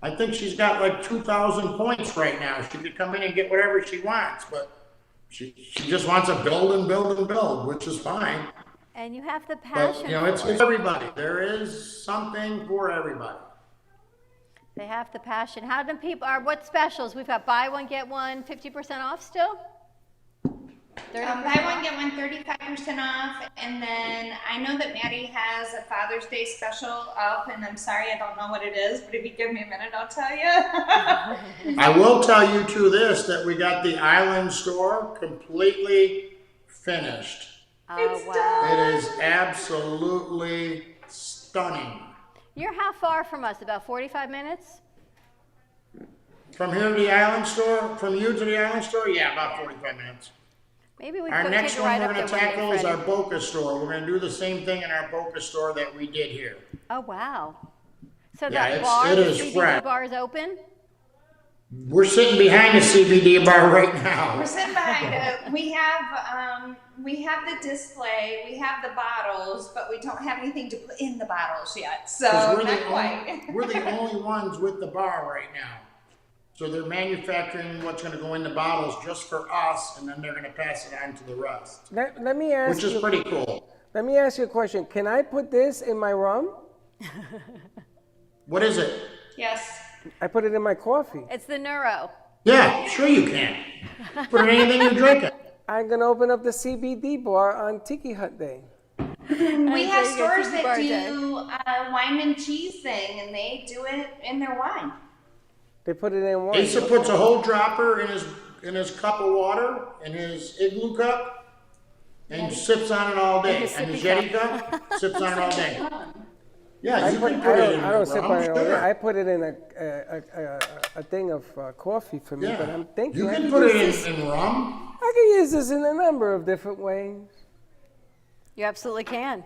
I think she's got like 2,000 points right now. She could come in and get whatever she wants, but she just wants to build and build and build, which is fine. And you have the passion. But, you know, it's everybody. There is something for everybody. They have the passion. How do people, what specials? We've got buy one, get one, 50% off still? Buy one, get one, 35% off. And then I know that Maddie has a Father's Day special up, and I'm sorry, I don't know what it is, but if you give me a minute, I'll tell you. I will tell you too this, that we got the Island store completely finished. Oh, wow. It is absolutely stunning. You're how far from us? About 45 minutes? From here to the Island store, from you to the Island store, yeah, about 45 minutes. Maybe we Our could next take a one ride we're up going there to one day, tackle is our Freddie. Boca store. We're going to do the same thing in our Boca store that we did here. Oh, wow. So Yeah, that bar, it the is CBD fresh. bar is open? We're sitting behind the CBD bar right now. We're sitting behind it. We have the display, we have the bottles, but we don't have anything to put in the bottles yet. So 'Cause not quite. we're the only ones with the bar right now. So they're manufacturing what's going to go in the bottles just for us, and then they're going to pass it on to the rest, Let me ask which is you, pretty cool. Let me ask you a question. Can I put this in my rum? What is it? Yes. I put it in my coffee. It's the Neuro. Yeah, sure you can. Put it in anything you're drinking. I'm gonna open up the CBD bar on Tiki Hut Day. We have There you go, stores Tiki that Bar do wine and cheese thing, and they do it in their wine. They put it in wine. Asa puts a whole dropper in his cup of water, in his igloo cup, and sips on it all day. And his Yeti cup, sips on it all day. Yeah, you can put it in I don't sip rum, on it all day. sure. I put it in a thing of coffee for me, but I'm thinking You I can could put it use this- in rum. I can use this in a number of different ways. You absolutely can.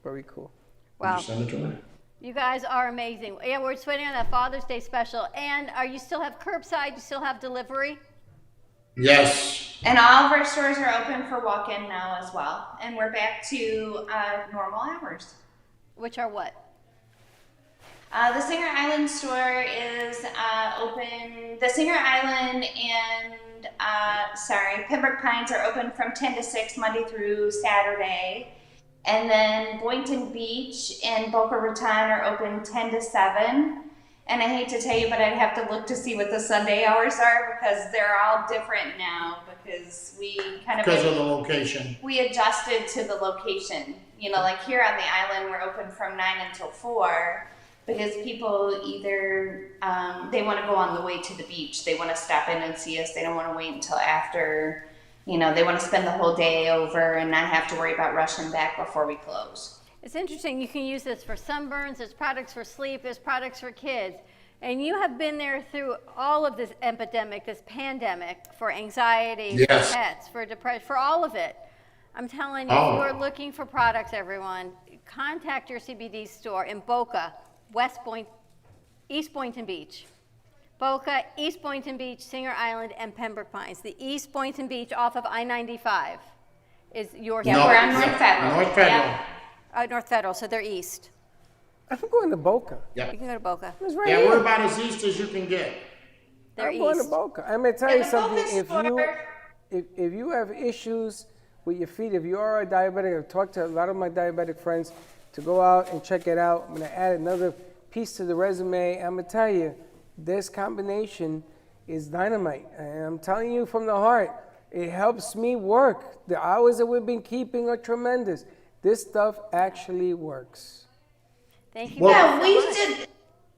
Very cool. Wow. Send it to me. You guys are amazing. Yeah, we're just waiting on that Father's Day special. And are you still have curbside? You still have delivery? Yes. And all of our stores are open for walk-in now as well. And we're back to normal hours. Which are what? The Singer Island store is open. The Singer Island and Pembroke Pines are open from 10 to 6 Monday through Saturday. And then Boynton Beach and Boca Raton are open 10 to 7. And I hate to tell you, but I'd have to look to see what the Sunday hours are because they're all different now because we kind of... Because of the location. We adjusted to the location. You know, like here on the island, we're open from 9 until 4 because people either, they want to go on the way to the beach. They want to stop in and see us. They don't want to wait until after, you know, they want to spend the whole day over and not have to worry about rushing back before we close. It's interesting, you can use this for sunburns, there's products for sleep, there's products for kids. And you have been there through all of this epidemic, this pandemic, for anxiety, Yes. for pets, for depression, for all of it. I'm telling you, Oh. if you are looking for products, everyone, contact your CBD store in Boca, East Boynton Beach. Boca, East Boynton Beach, Singer Island, and Pembroke Pines. The East Boynton Beach off of I-95 is your Yeah, we're on North Federal. North Federal. Yeah. North Federal, so they're east. I'm going to Boca. Yep. You can go to Boca. It's right Yeah, here. we're about as east as you can get. They're I'm going to east. Boca. I'm going to tell Yeah, you the something. Boca If you have issues with your feet, if you are a diabetic, I've talked to a lot of my diabetic friends to go out and check it out. I'm going to add another piece to the resume. I'm going to tell you, this combination is dynamite. And I'm telling you from the heart, it helps me work. The hours that we've been keeping are tremendous. This stuff actually works. Thank you. Well- Yeah, guys we so much. did.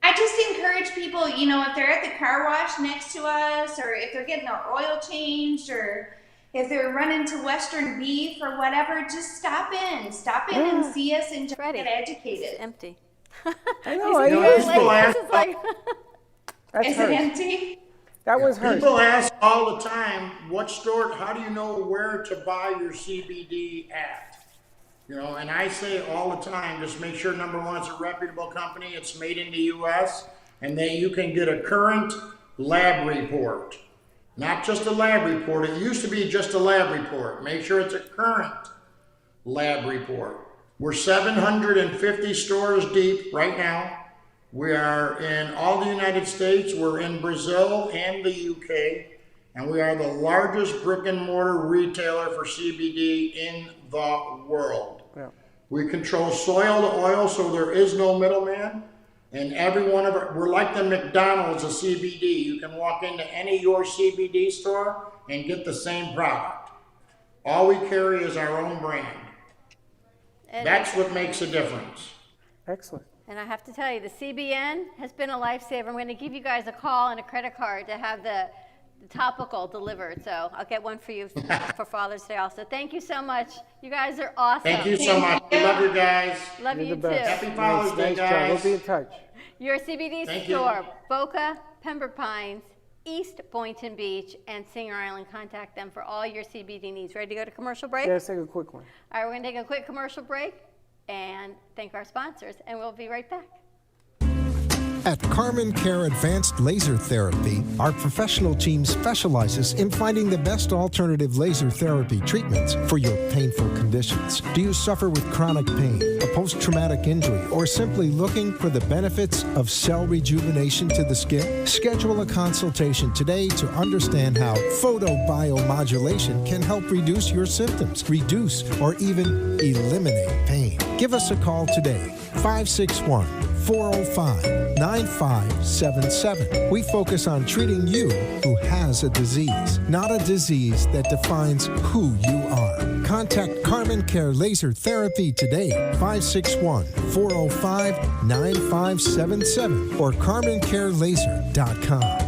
I just encourage people, you know, if they're at the car wash next to us, or if they're getting their oil changed, or if they're running to Western Beef or whatever, just stop in and see us and just Ready. get educated. It's empty. I know. These I guys used people like, ask- this is like That's Is hers. it empty? That was hers. People ask all the time, what store, how do you know where to buy your CBD at? You know, and I say all the time, just make sure number one, it's a reputable company, it's made in the US, and that you can get a current lab report. Not just a lab report, it used to be just a lab report. Make sure it's a current lab report. We're 750 stores deep right now. We are in all the United States, we're in Brazil and the UK, and we are the largest brick and mortar retailer for CBD in the world. Yeah. We control soil to oil, so there is no middleman. And every one of our, we're like the McDonald's of CBD. You can walk into any your CBD store and get the same product. All we carry is our own brand. and, That's what makes a difference. Excellent. and I have to tell you, the CBN has been a lifesaver. I'm going to give you guys a call and a credit card to have the topical delivered. So I'll get one for you for Father's Day also. Thank you so much. You guys are awesome. Thank you so much. We love you guys. Love You're you the best. too. Happy Father's Day, Nice job. We'll guys. be in touch. Your CBD Thank you. store, Boca, Pembroke Pines, East Boynton Beach, and Singer Island. Contact them for all your CBD needs. Ready to go to commercial break? Yeah, let's take a quick one. All right, we're going to take a quick commercial break and thank our sponsors, and we'll be right back. At Carmen Care Advanced Laser Therapy, our professional team specializes in finding the best alternative laser therapy treatments for your painful conditions. Do you suffer with chronic pain, a post-traumatic injury, or simply looking for the benefits of cell rejuvenation to the skin? Schedule a consultation today to understand how photobiomodulation can help reduce your symptoms, reduce or even eliminate pain. Give us a call today, 561-405-9577. We focus on treating you who has a disease, not a disease that defines who you are. Contact Carmen Care Laser Therapy today, 561-405-9577 or carmencarelaser.com.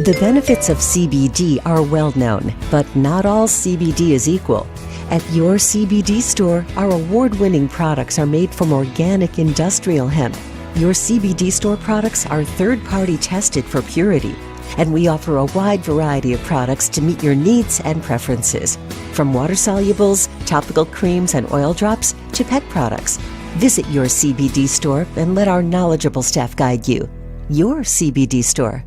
The benefits of CBD are well known, but not all CBD is equal. At your CBD store, our award-winning products are made from organic industrial hemp. Your CBD store products are third-party tested for purity, and we offer a wide variety of products to meet your needs and preferences. From water solubles, topical creams and oil drops, to pet products. Visit your CBD store and let our knowledgeable staff guide you. Your CBD store.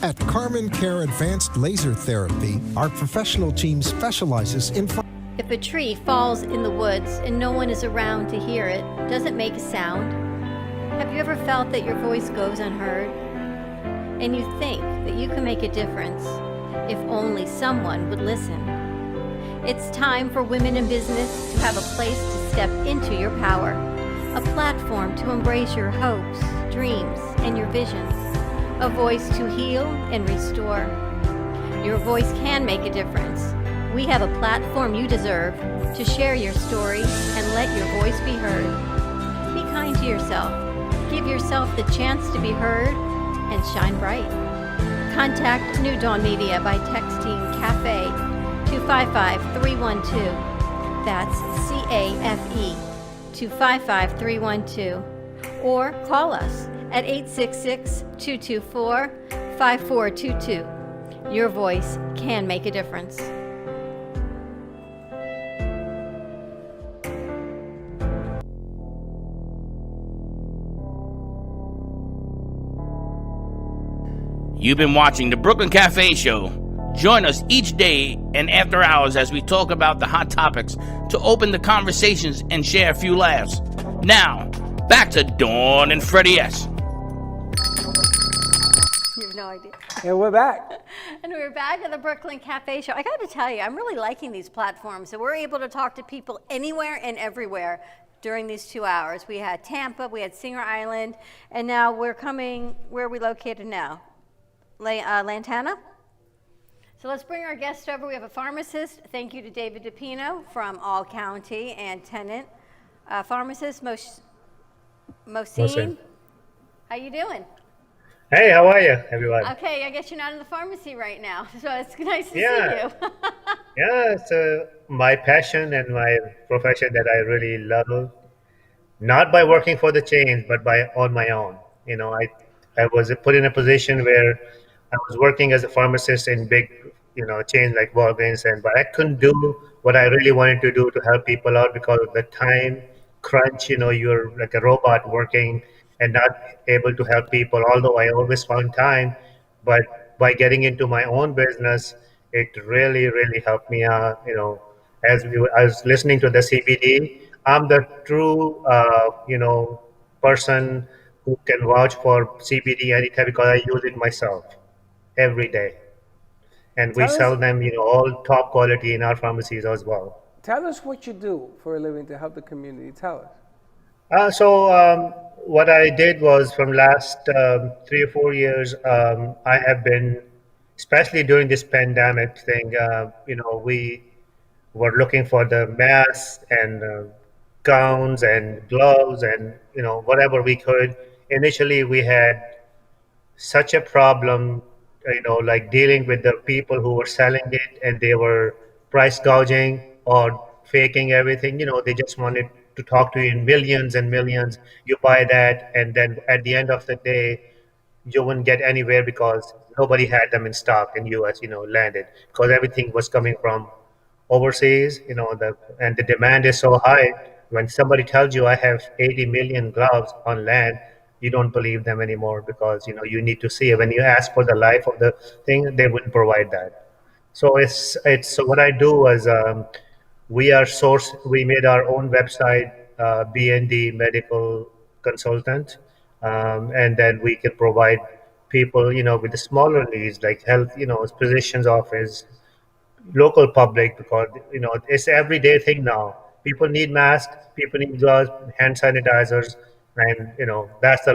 At Carmen Care Advanced Laser Therapy, our professional team specializes in If a tree falls in the woods and no one is around to hear it, does it make a sound? Have you ever felt that your voice goes unheard? And you think that you can make a difference if only someone would listen. It's time for women in business to have a place to step into your power, a platform to embrace your hopes, dreams, and your visions, a voice to heal and restore. Your voice can make a difference. We have a platform you deserve to share your story and let your voice be heard. Be kind to yourself. Give yourself the chance to be heard and shine bright. Contact New Dawn Media by texting CAFE to 55312. That's CAFE to 55312. Or call us at 866-224-5422. Your voice can make a difference. You've been watching the Brooklyn Cafe Show. Join us each day and after hours as we talk about the hot topics to open the conversations and share a few laughs. Now, back to Dawn and Freddie S. You have no idea. And we're back. And we're back at the Brooklyn Cafe Show. I got to tell you, I'm really liking these platforms. So we're able to talk to people anywhere and everywhere during these 2 hours. We had Tampa, we had Singer Island, and now we're coming, where are we located now? Lantana? So let's bring our guest over. We have a pharmacist. Thank you to David DePino from All County and tenant. Pharmacist Mohsin. How you doing? Hey, how are you, everyone? Okay, I guess you're not in the pharmacy right now, so it's nice to see you. Yeah, it's my passion and my profession that I really love. Not by working for the chains, but on my own. You know, I was put in a position where I was working as a pharmacist in big, chains like Walgreens, but I couldn't do what I really wanted to do to help people out because of the time crunch. You're like a robot working and not able to help people, although I always found time. But by getting into my own business, it really, really helped me out. I was listening to the CBD, I'm the true, person who can vouch for CBD anytime because I use it myself every day. And we sell them, all top quality in our pharmacies as well. Tell us what you do for a living to help the community. Tell us. What I did was from last 3 or 4 years, I have been, especially during this pandemic thing, we were looking for the masks and gowns and gloves and, whatever we could. Initially, we had such a problem, like dealing with the people who were selling it and they were price gouging or faking everything. They just wanted to talk to you in millions and millions. You buy that, and then at the end of the day, you wouldn't get anywhere because nobody had them in stock in US, landed, because everything was coming from overseas, and the demand is so high. When somebody tells you I have 80 million gloves on land, you don't believe them anymore because, you need to see it. When you ask for the life of the thing, they wouldn't provide that. So so what I do was, we made our own website, BND Medical Consultant, and then we can provide people, with the smaller needs like health, physician's office, local public, because, it's an everyday thing now. People need masks, people need gloves, hand sanitizers, and, that's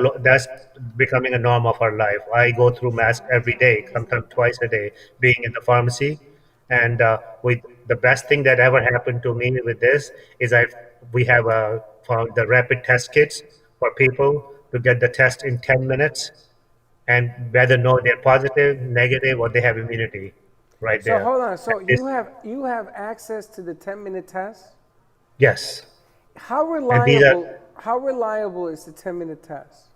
becoming a norm of our life. I go through masks every day, sometimes twice a day, being in the pharmacy. And the best thing that ever happened to me with this is we have found the rapid test kits for people to get the test in 10 minutes and whether they're positive, negative, or they have immunity right there. So hold on. So you have access to the 10-minute test? Yes. How reliable is the 10-minute test?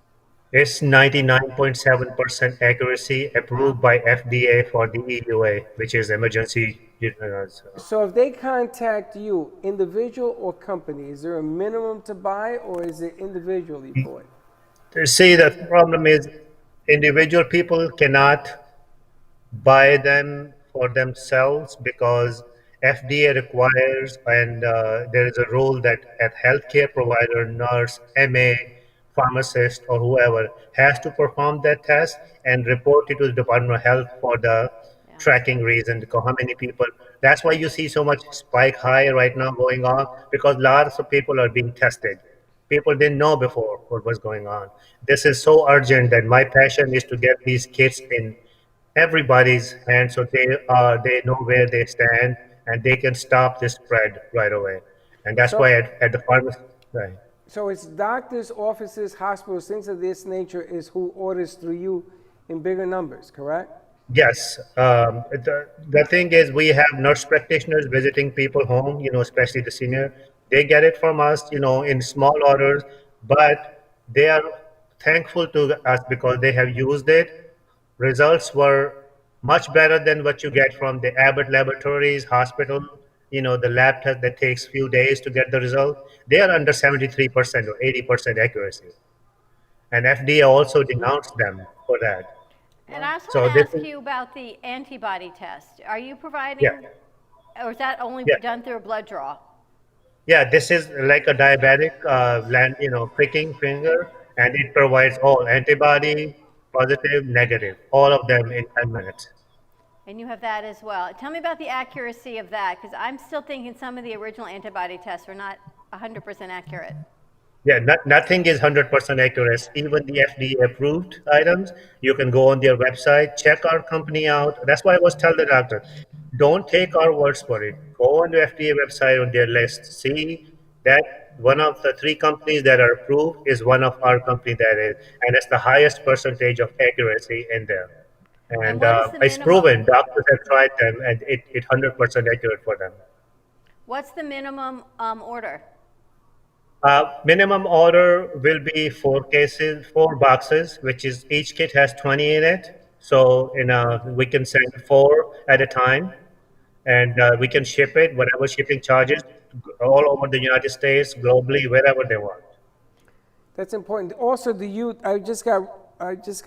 It's 99.7% accuracy, approved by FDA for the EUA, which is emergency. So if they contact you, individual or company, is there a minimum to buy, or is it individually bought? See, the problem is individual people cannot buy them for themselves because FDA requires, and there is a rule that a healthcare provider, nurse, MA, pharmacist, or whoever has to perform that test and report it to the Department of Health for the tracking reason, because how many people, That's why you see so much spike high right now going on, because lots of people are being tested. People didn't know before what was going on. This is so urgent that my passion is to get these kits in everybody's hands so they know where they stand and they can stop this spread right away. And that's So- why at the pharmacy, right. So it's doctors, offices, hospitals, things of this nature is who orders through you in bigger numbers, correct? Yes. The thing is, we have nurse practitioners visiting people home, especially the senior. They get it from us, in small orders, but they are thankful to us because they have used it. Results were much better than what you get from the Abbott Laboratories hospital, the lab test that takes few days to get the result. They are under 73% or 80% accuracy. And FDA also denounced them for that. And I also So want to this ask is- you about the antibody test. Are you providing, Yeah. or is that only Yeah. done through a blood draw? Yeah, this is like a diabetic pricking finger, and it provides all antibody, positive, negative, all of them in 10 minutes. And you have that as well. Tell me about the accuracy of that, because I'm still thinking some of the original antibody tests were not 100% accurate. Yeah, nothing is 100% accurate. Even the FDA approved items, you can go on their website, check our company out. That's why I was telling the doctor, don't take our words for it. Go on the FDA website on their list. See that one of the 3 companies that are approved is one of our company that is, and it's the highest percentage of accuracy in there. And what is the it's minimum? proven. Doctors have tried them, and it's 100% accurate for them. What's the minimum order? Minimum order will be 4 boxes, which is each kit has 20 in it. So we can send 4 at a time, and we can ship it, whatever shipping charges, all over the United States, globally, wherever they want. That's important. Also, I just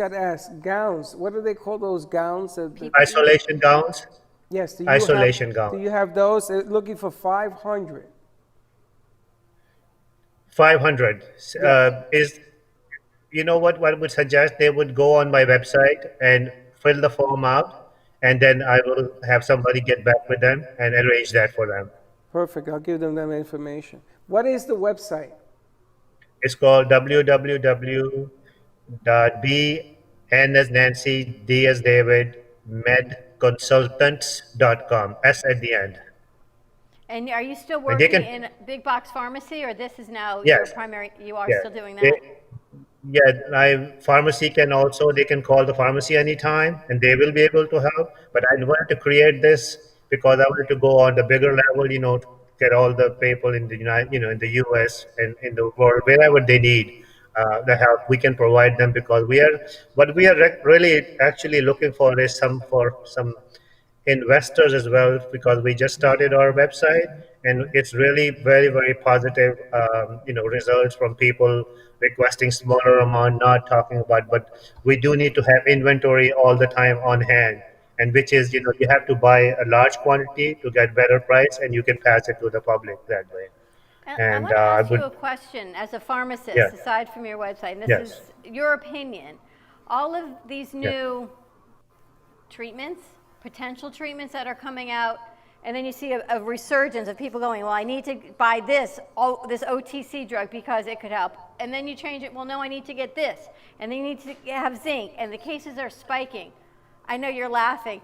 got asked, gowns. What do they call those gowns? Isolation gowns. Yes. Do you Isolation have, gown. Do you have those? They're looking for 500. 500 is, what I would suggest, they would go on my website and fill the form out, and then I will have somebody get back with them and arrange that for them. Perfect. I'll give them that information. What is the website? It's called www.b.n as Nancy, D as David, medconsultants.com, S at the end. And are you still And they working can- in big box pharmacy, or this is now Yes. your primary? You are Yeah. still doing that? Pharmacy they can call the pharmacy anytime and they will be able to help. But I wanted to create this because I wanted to go on the bigger level, to get all the people in the in the US and in the world, wherever they need the help, we can provide them, because what we are really actually looking for is some investors as well, because we just started our website and it's really very, very positive, results from people requesting smaller amount, not talking about, but we do need to have inventory all the time on hand, and which is, you have to buy a large quantity to get better price, and you can pass it to the public that way. And I want to ask you a question as a pharmacist, Yeah. aside from your website, and this Yes. is your opinion. All of these new treatments, potential treatments that are coming out, and then you see a resurgence of people going, well, I need to buy this OTC drug because it could help. And then you change it, well, no, I need to get this. And then you need to have zinc, and the cases are spiking. I know you're laughing.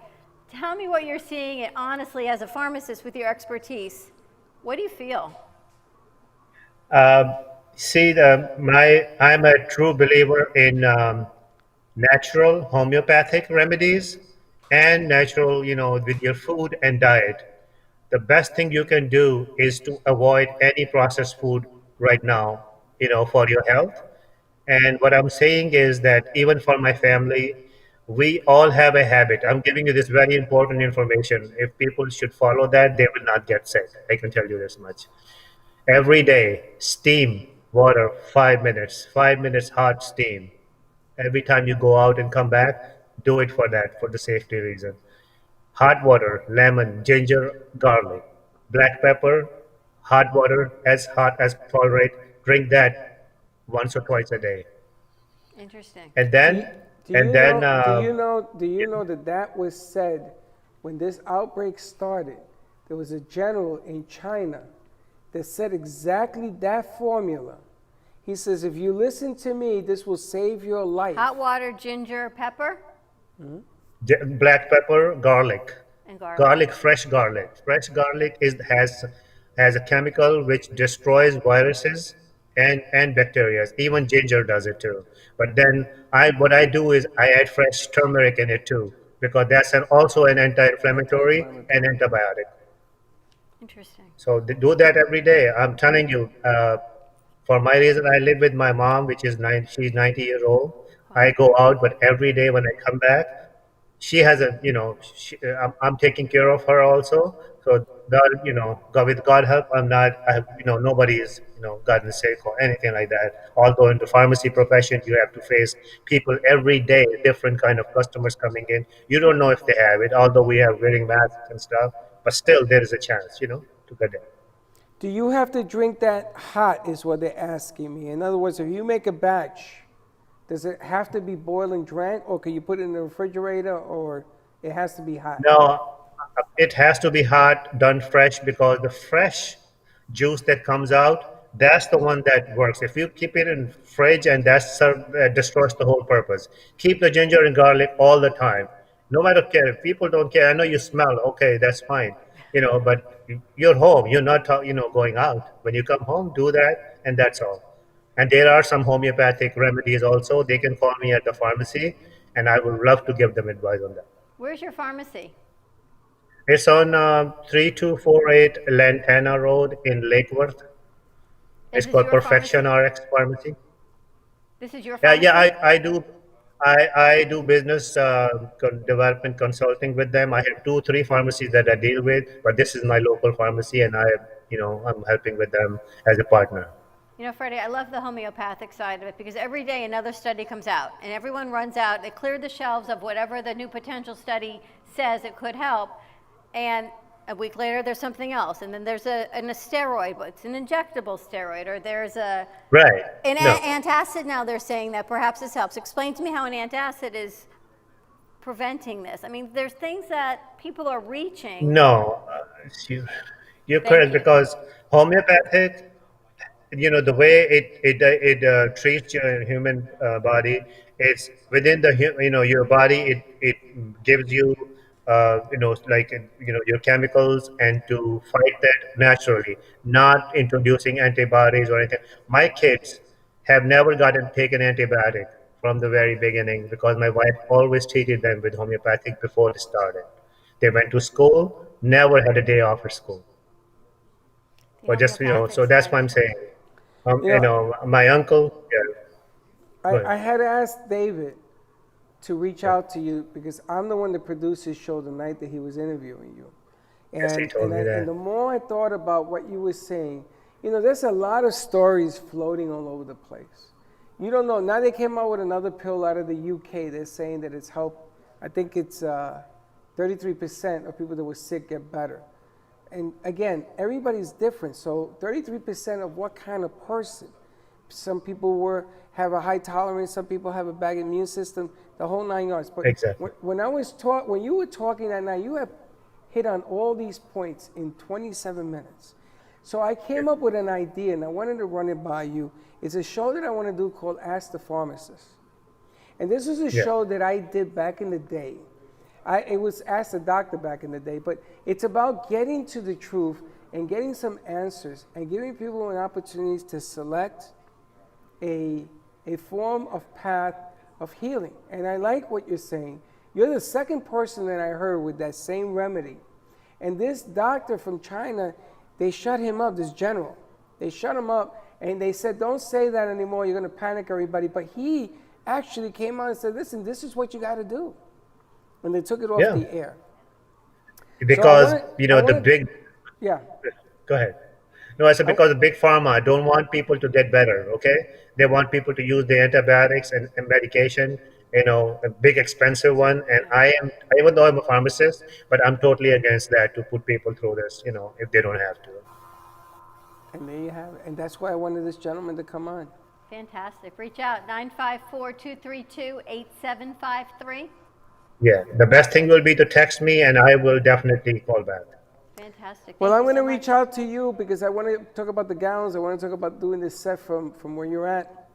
Tell me what you're seeing, and honestly, as a pharmacist with your expertise, what do you feel? I'm a true believer in natural homeopathic remedies and natural, with your food and diet. The best thing you can do is to avoid any processed food right now, for your health. And what I'm saying is that even for my family, we all have a habit. I'm giving you this very important information. If people should follow that, they will not get sick. I can tell you this much. Every day, steam water 5 minutes, 5 minutes hot steam. Every time you go out and come back, do it for the safety reason. Hot water, lemon, ginger, garlic, black pepper, hot water as hot as tolerate. Drink that once or twice a day. Interesting. And then, Do you know that was said when this outbreak started, there was a general in China that said exactly that formula. He says, if you listen to me, this will save your life. Hot water, ginger, pepper, Black pepper, garlic. and garlic. Garlic, fresh garlic. Fresh garlic has a chemical which destroys viruses and bacteria. Even ginger does it too. But then what I do is I add fresh turmeric in it too, because that's also an anti-inflammatory and antibiotic. Interesting. So they do that every day. I'm telling you, for my reason, I live with my mom, which is she's 90 years old. I go out, but every day when I come back, she has I'm taking care of her also. So God, with God help, nobody is, gotten sick or anything like that. Although in the pharmacy profession, you have to face people every day, different kind of customers coming in. You don't know if they have it, although we have wearing masks and stuff, but still there is a chance, to get it. Do you have to drink that hot is what they're asking me. In other words, if you make a batch, does it have to be boiled and drank, or can you put it in the refrigerator, or it has to be hot? No, it has to be hot, done fresh, because the fresh juice that comes out, that's the one that works. If you keep it in fridge, and that destroys the whole purpose. Keep the ginger and garlic all the time. No matter care. If people don't care, I know you smell, okay, that's fine. But you're home, you're not, going out. When you come home, do that, and that's all. And there are some homeopathic remedies also. They can call me at the pharmacy, and I would love to give them advice on that. Where's your pharmacy? It's on 3248 Lantana Road in Lakeworth. It's called Perfection RX Pharmacy. This is your pharmacy? Yeah, I do. I do business development consulting with them. I have 2-3 pharmacies that I deal with, but this is my local pharmacy, and I'm helping with them as a partner. Freddie, I love the homeopathic side of it, because every day another study comes out and everyone runs out. They clear the shelves of whatever the new potential study says it could help, and a week later there's something else, and then there's a steroid, but it's an injectable steroid, or there's an antacid. Now they're saying that perhaps this helps. Explain to me how an antacid is preventing this. I mean, there's things that people are reaching. No, you're correct, because homeopathic, the way it treats your human body, it's within your body. It gives you your chemicals, and to fight that naturally, not introducing antibiotics or anything. My kids have never taken antibiotic from the very beginning, because my wife always treated them with homeopathic before they started. They went to school, never had a day off at school. Or just, so that's what I'm saying. My uncle, I had to ask David to reach out to you, because I'm the one that produced his show the night that he was interviewing you. Yes, he told me that. And the more I thought about what you were saying, there's a lot of stories floating all over the place. You don't know. Now they came out with another pill out of the UK. They're saying that it's helped. I think it's 33% of people that were sick get better. And again, everybody's different. So 33% of what kind of person? Some people have a high tolerance. Some people have a bad immune system. The whole 9 yards. But exactly. When you were talking that night, you have hit on all these points in 27 minutes. So I came up with an idea, and I wanted to run it by you. It's a show that I want to do called Ask the Pharmacist. And this is a show that I did back in the day. It was Ask the Doctor back in the day, but it's about getting to the truth and getting some answers and giving people an opportunity to select a form of path of healing. And I like what you're saying. You're the second person that I heard with that same remedy. And this doctor from China, they shut him up, this general. They shut him up, and they said, don't say that anymore, you're going to panic everybody. But he actually came out and said, listen, this is what you got to do. And they took it off the air. Because, the big... Yeah. Go ahead. No, I said because the big pharma don't want people to get better, okay? They want people to use the antibiotics and medication, a big expensive one. And even though I'm a pharmacist, but I'm totally against that, to put people through this, if they don't have to. And there you have it. And that's why I wanted this gentleman to come on. Fantastic. Reach out, 954-232-8753. Yeah, the best thing will be to text me, and I will definitely call back. Fantastic. Well, Thank I'm you going to so reach much. out to you because I want to talk about the gowns. I want to talk about doing this set from where you're at.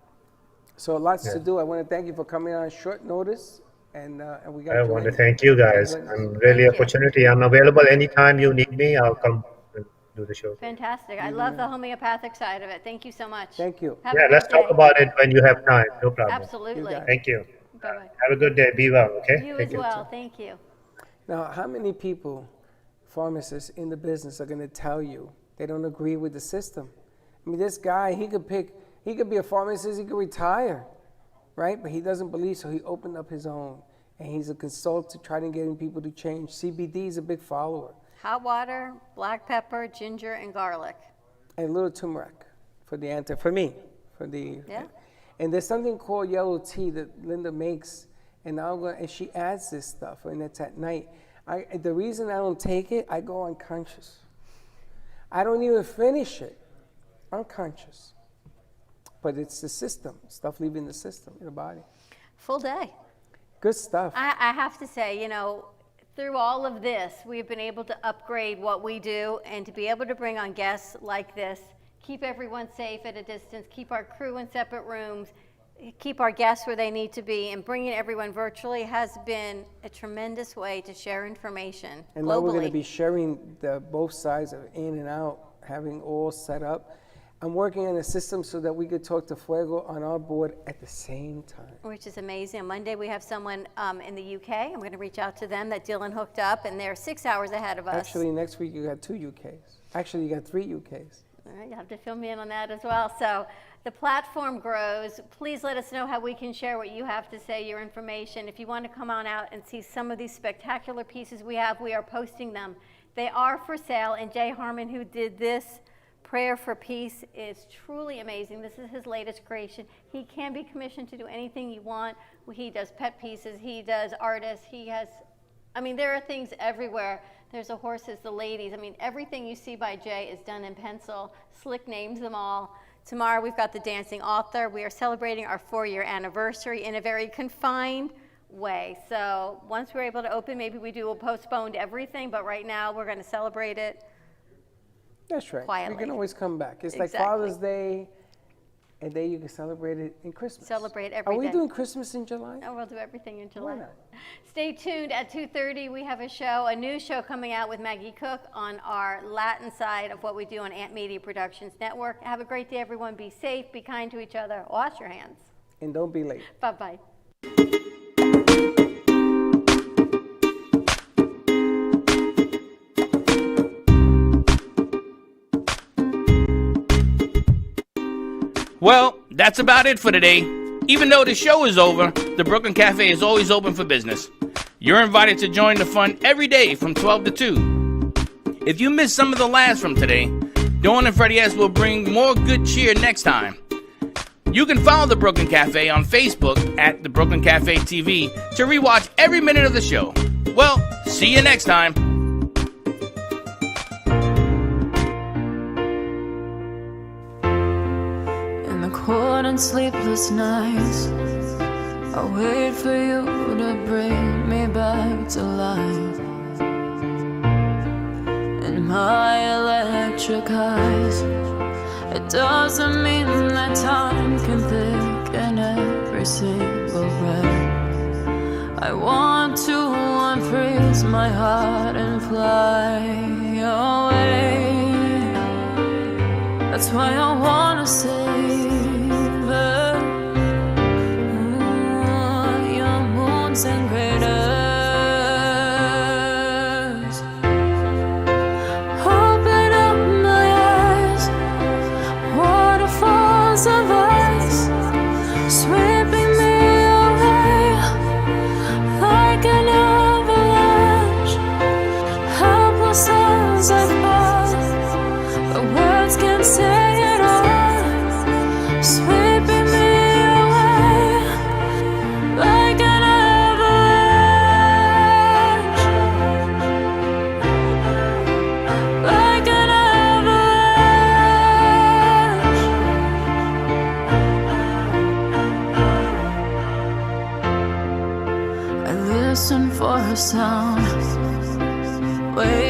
So lots to do. I want to thank you for coming on short notice, and we got. I want to thank you guys. I'm really Thank you. opportunity. I'm available anytime you need me. I'll come and do the show. Fantastic. I love the homeopathic side of it. Thank you so much. Thank you. Have a Yeah, great let's talk day. about it when you have time. No problem. Absolutely. Thank you. Bye-bye. Have a good day. Be well, okay? You Take as care. well. Thank you. Now, how many people, pharmacists in the business, are going to tell you they don't agree with the system? I mean, this guy, he could be a pharmacist, he could retire, right? But he doesn't believe, so he opened up his own. And he's a consultant trying to get people to change. CBD is a big follower. Hot water, black pepper, ginger, and garlic. And a little turmeric for me. Yeah. And there's something called yellow tea that Linda makes, and she adds this stuff, and it's at night. The reason I don't take it, I go unconscious. I don't even finish it. Unconscious. But it's the system, stuff leaving the system, in the body. Full day. Good stuff. I have to say, through all of this, we've been able to upgrade what we do and to be able to bring on guests like this, keep everyone safe at a distance, keep our crew in separate rooms, keep our guests where they need to be, and bringing everyone virtually has been a tremendous way to share information And globally. now we're going to be sharing both sides of in and out, having all set up. I'm working on a system so that we could talk to Fuego on our board at the same time. Which is amazing. On Monday, we have someone in the UK. I'm going to reach out to them that Dylan hooked up, and they're 6 hours ahead of us. Actually, next week you got 2 UKs. Actually, you got 3 UKs. All right, you have to fill me in on that as well. So the platform grows. Please let us know how we can share what you have to say, your information. If you want to come on out and see some of these spectacular pieces we have, we are posting them. They are for sale, and Jay Harmon, who did this Prayer for Peace, is truly amazing. This is his latest creation. He can be commissioned to do anything you want. He does pet pieces. He does artists. There are things everywhere. There's the horses, the ladies. Everything you see by Jay is done in pencil. Slick names them all. Tomorrow we've got the dancing author. We are celebrating our 4-year anniversary in a very confined way. So once we're able to open, maybe we do a postponed everything, but right now we're going to celebrate it. That's right. Quietly. We can always come back. It's like Exactly. Father's Day, and then you can celebrate it in Christmas. Celebrate every Are we day. doing Christmas in July? No, we'll do everything in July. Why not? Stay tuned at 2:30. We have a new show coming out with Maggie Cook on our Latin side of what we do on Ant Media Productions Network. Have a great day, everyone. Be safe, be kind to each other, wash your hands. And don't be late. Bye-bye. Well, that's about it for today. Even though the show is over, the Brooklyn Cafe is always open for business. You're invited to join the fun every day from 12 to 2. If you missed some of the laughs from today, Dawn and Freddie S. will bring more good cheer next time. You can follow the Brooklyn Cafe on Facebook at the Brooklyn Cafe TV to rewatch every minute of the show. Well, see you next time. In the cold and sleepless nights, I wait for you to bring me back to life. In my electric eyes, it doesn't mean that time can thicken every single breath. I want to unfreeze my heart and fly away. That's why I wanna save it. Your moons and craters. Open up my eyes, waterfalls of ice, sweeping me away like an avalanche. Helpless as I fall, the words can't say it all, sweeping me away like an avalanche, like an avalanche. I listen for a sound. Wait.